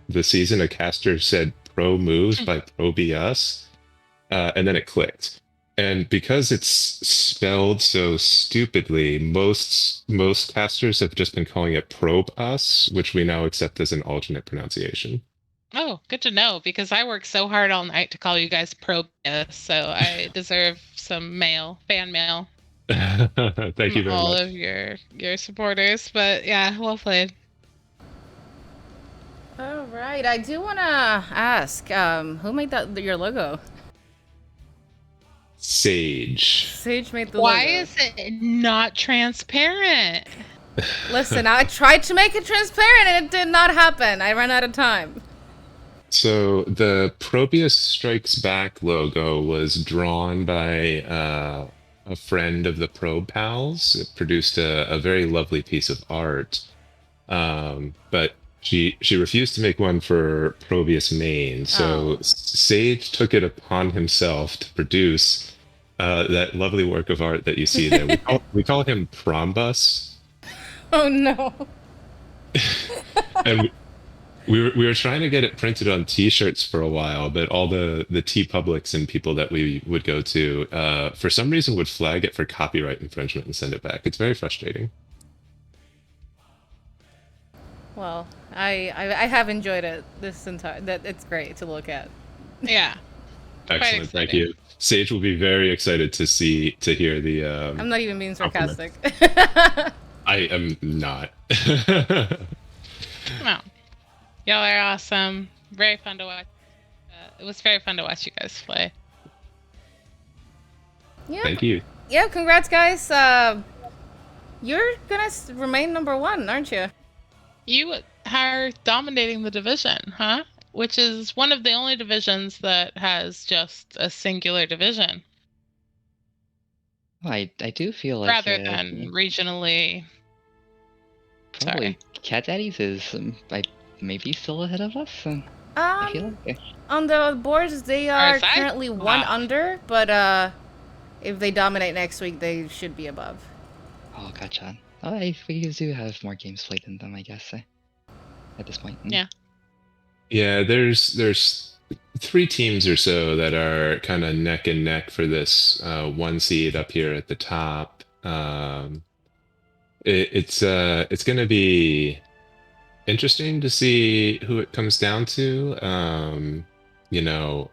the season. A caster said "Pro Moves" by Pro Be Us, and then it clicked. And because it's spelled so stupidly, most casters have just been calling it Probe Us, which we now accept as an alternate pronunciation. Oh, good to know, because I worked so hard all night to call you guys ProBUs, so I deserve some fan mail Thank you from very all much. of your supporters. But yeah, well played. All right, I do want to ask, who made your logo? Sage. Sage made the Why logo. is it not transparent? Listen, I tried to make it transparent and it did not happen. I ran out of time. So the Probius Strikes Back logo was drawn by a friend of the Probe Pals. It produced a very lovely piece of art, but she refused to make one for Probius main. So Sage took it upon himself to produce that lovely work of art that you see there. We call him Prombus. Oh no. And we were trying to get it printed on T-shirts for a while, but all the T-Publics and people that we would go to, for some reason, would flag it for copyright infringement and send it back. It's very frustrating. Well, I have enjoyed it it's great to look at. Yeah. Excellent, thank exciting. you. Sage will be very excited to hear the. I'm not even being compliment. sarcastic. I am not. No. Y'all are awesome. Very fun to watch. It was very fun to watch you guys play. Yeah. Thank you. Yeah, congrats, guys. You're gonna remain #1, aren't you? You are dominating the division, huh? Which is one of the only divisions that has just a singular division. Well, I do feel like rather than regionally. probably Cat Daddies is maybe still ahead of us. I feel like On the boards, they are Aside? currently one under, but if they dominate next week, they should be above. oh, gotcha. Oh, we do have more games played than them, I guess. At this point. Yeah. Yeah, there's 3 teams or so that are kind of neck and neck for this 1 seed up here at the top. It's going to be interesting to see who it comes down to. You know,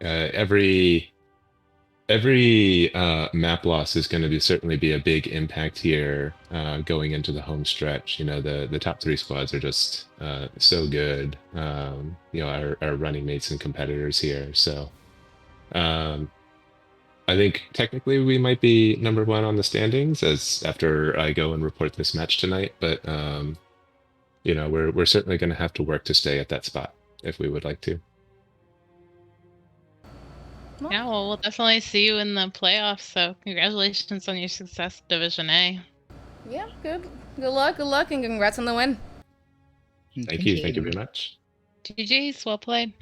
every map loss is going to certainly be a big impact here going into the home stretch. You know, the top 3 squads are just so good. You know, our running mates and competitors here. So I think technically we might be #1 on the standings as after I go and report this match tonight. But you know, we're certainly going to have to work to stay at that spot if we would like to. Yeah, well, we'll definitely see you in the playoffs. So congratulations on your success, Division A. Yeah, good luck, and congrats on the win. Thank you very much. GG's, well played.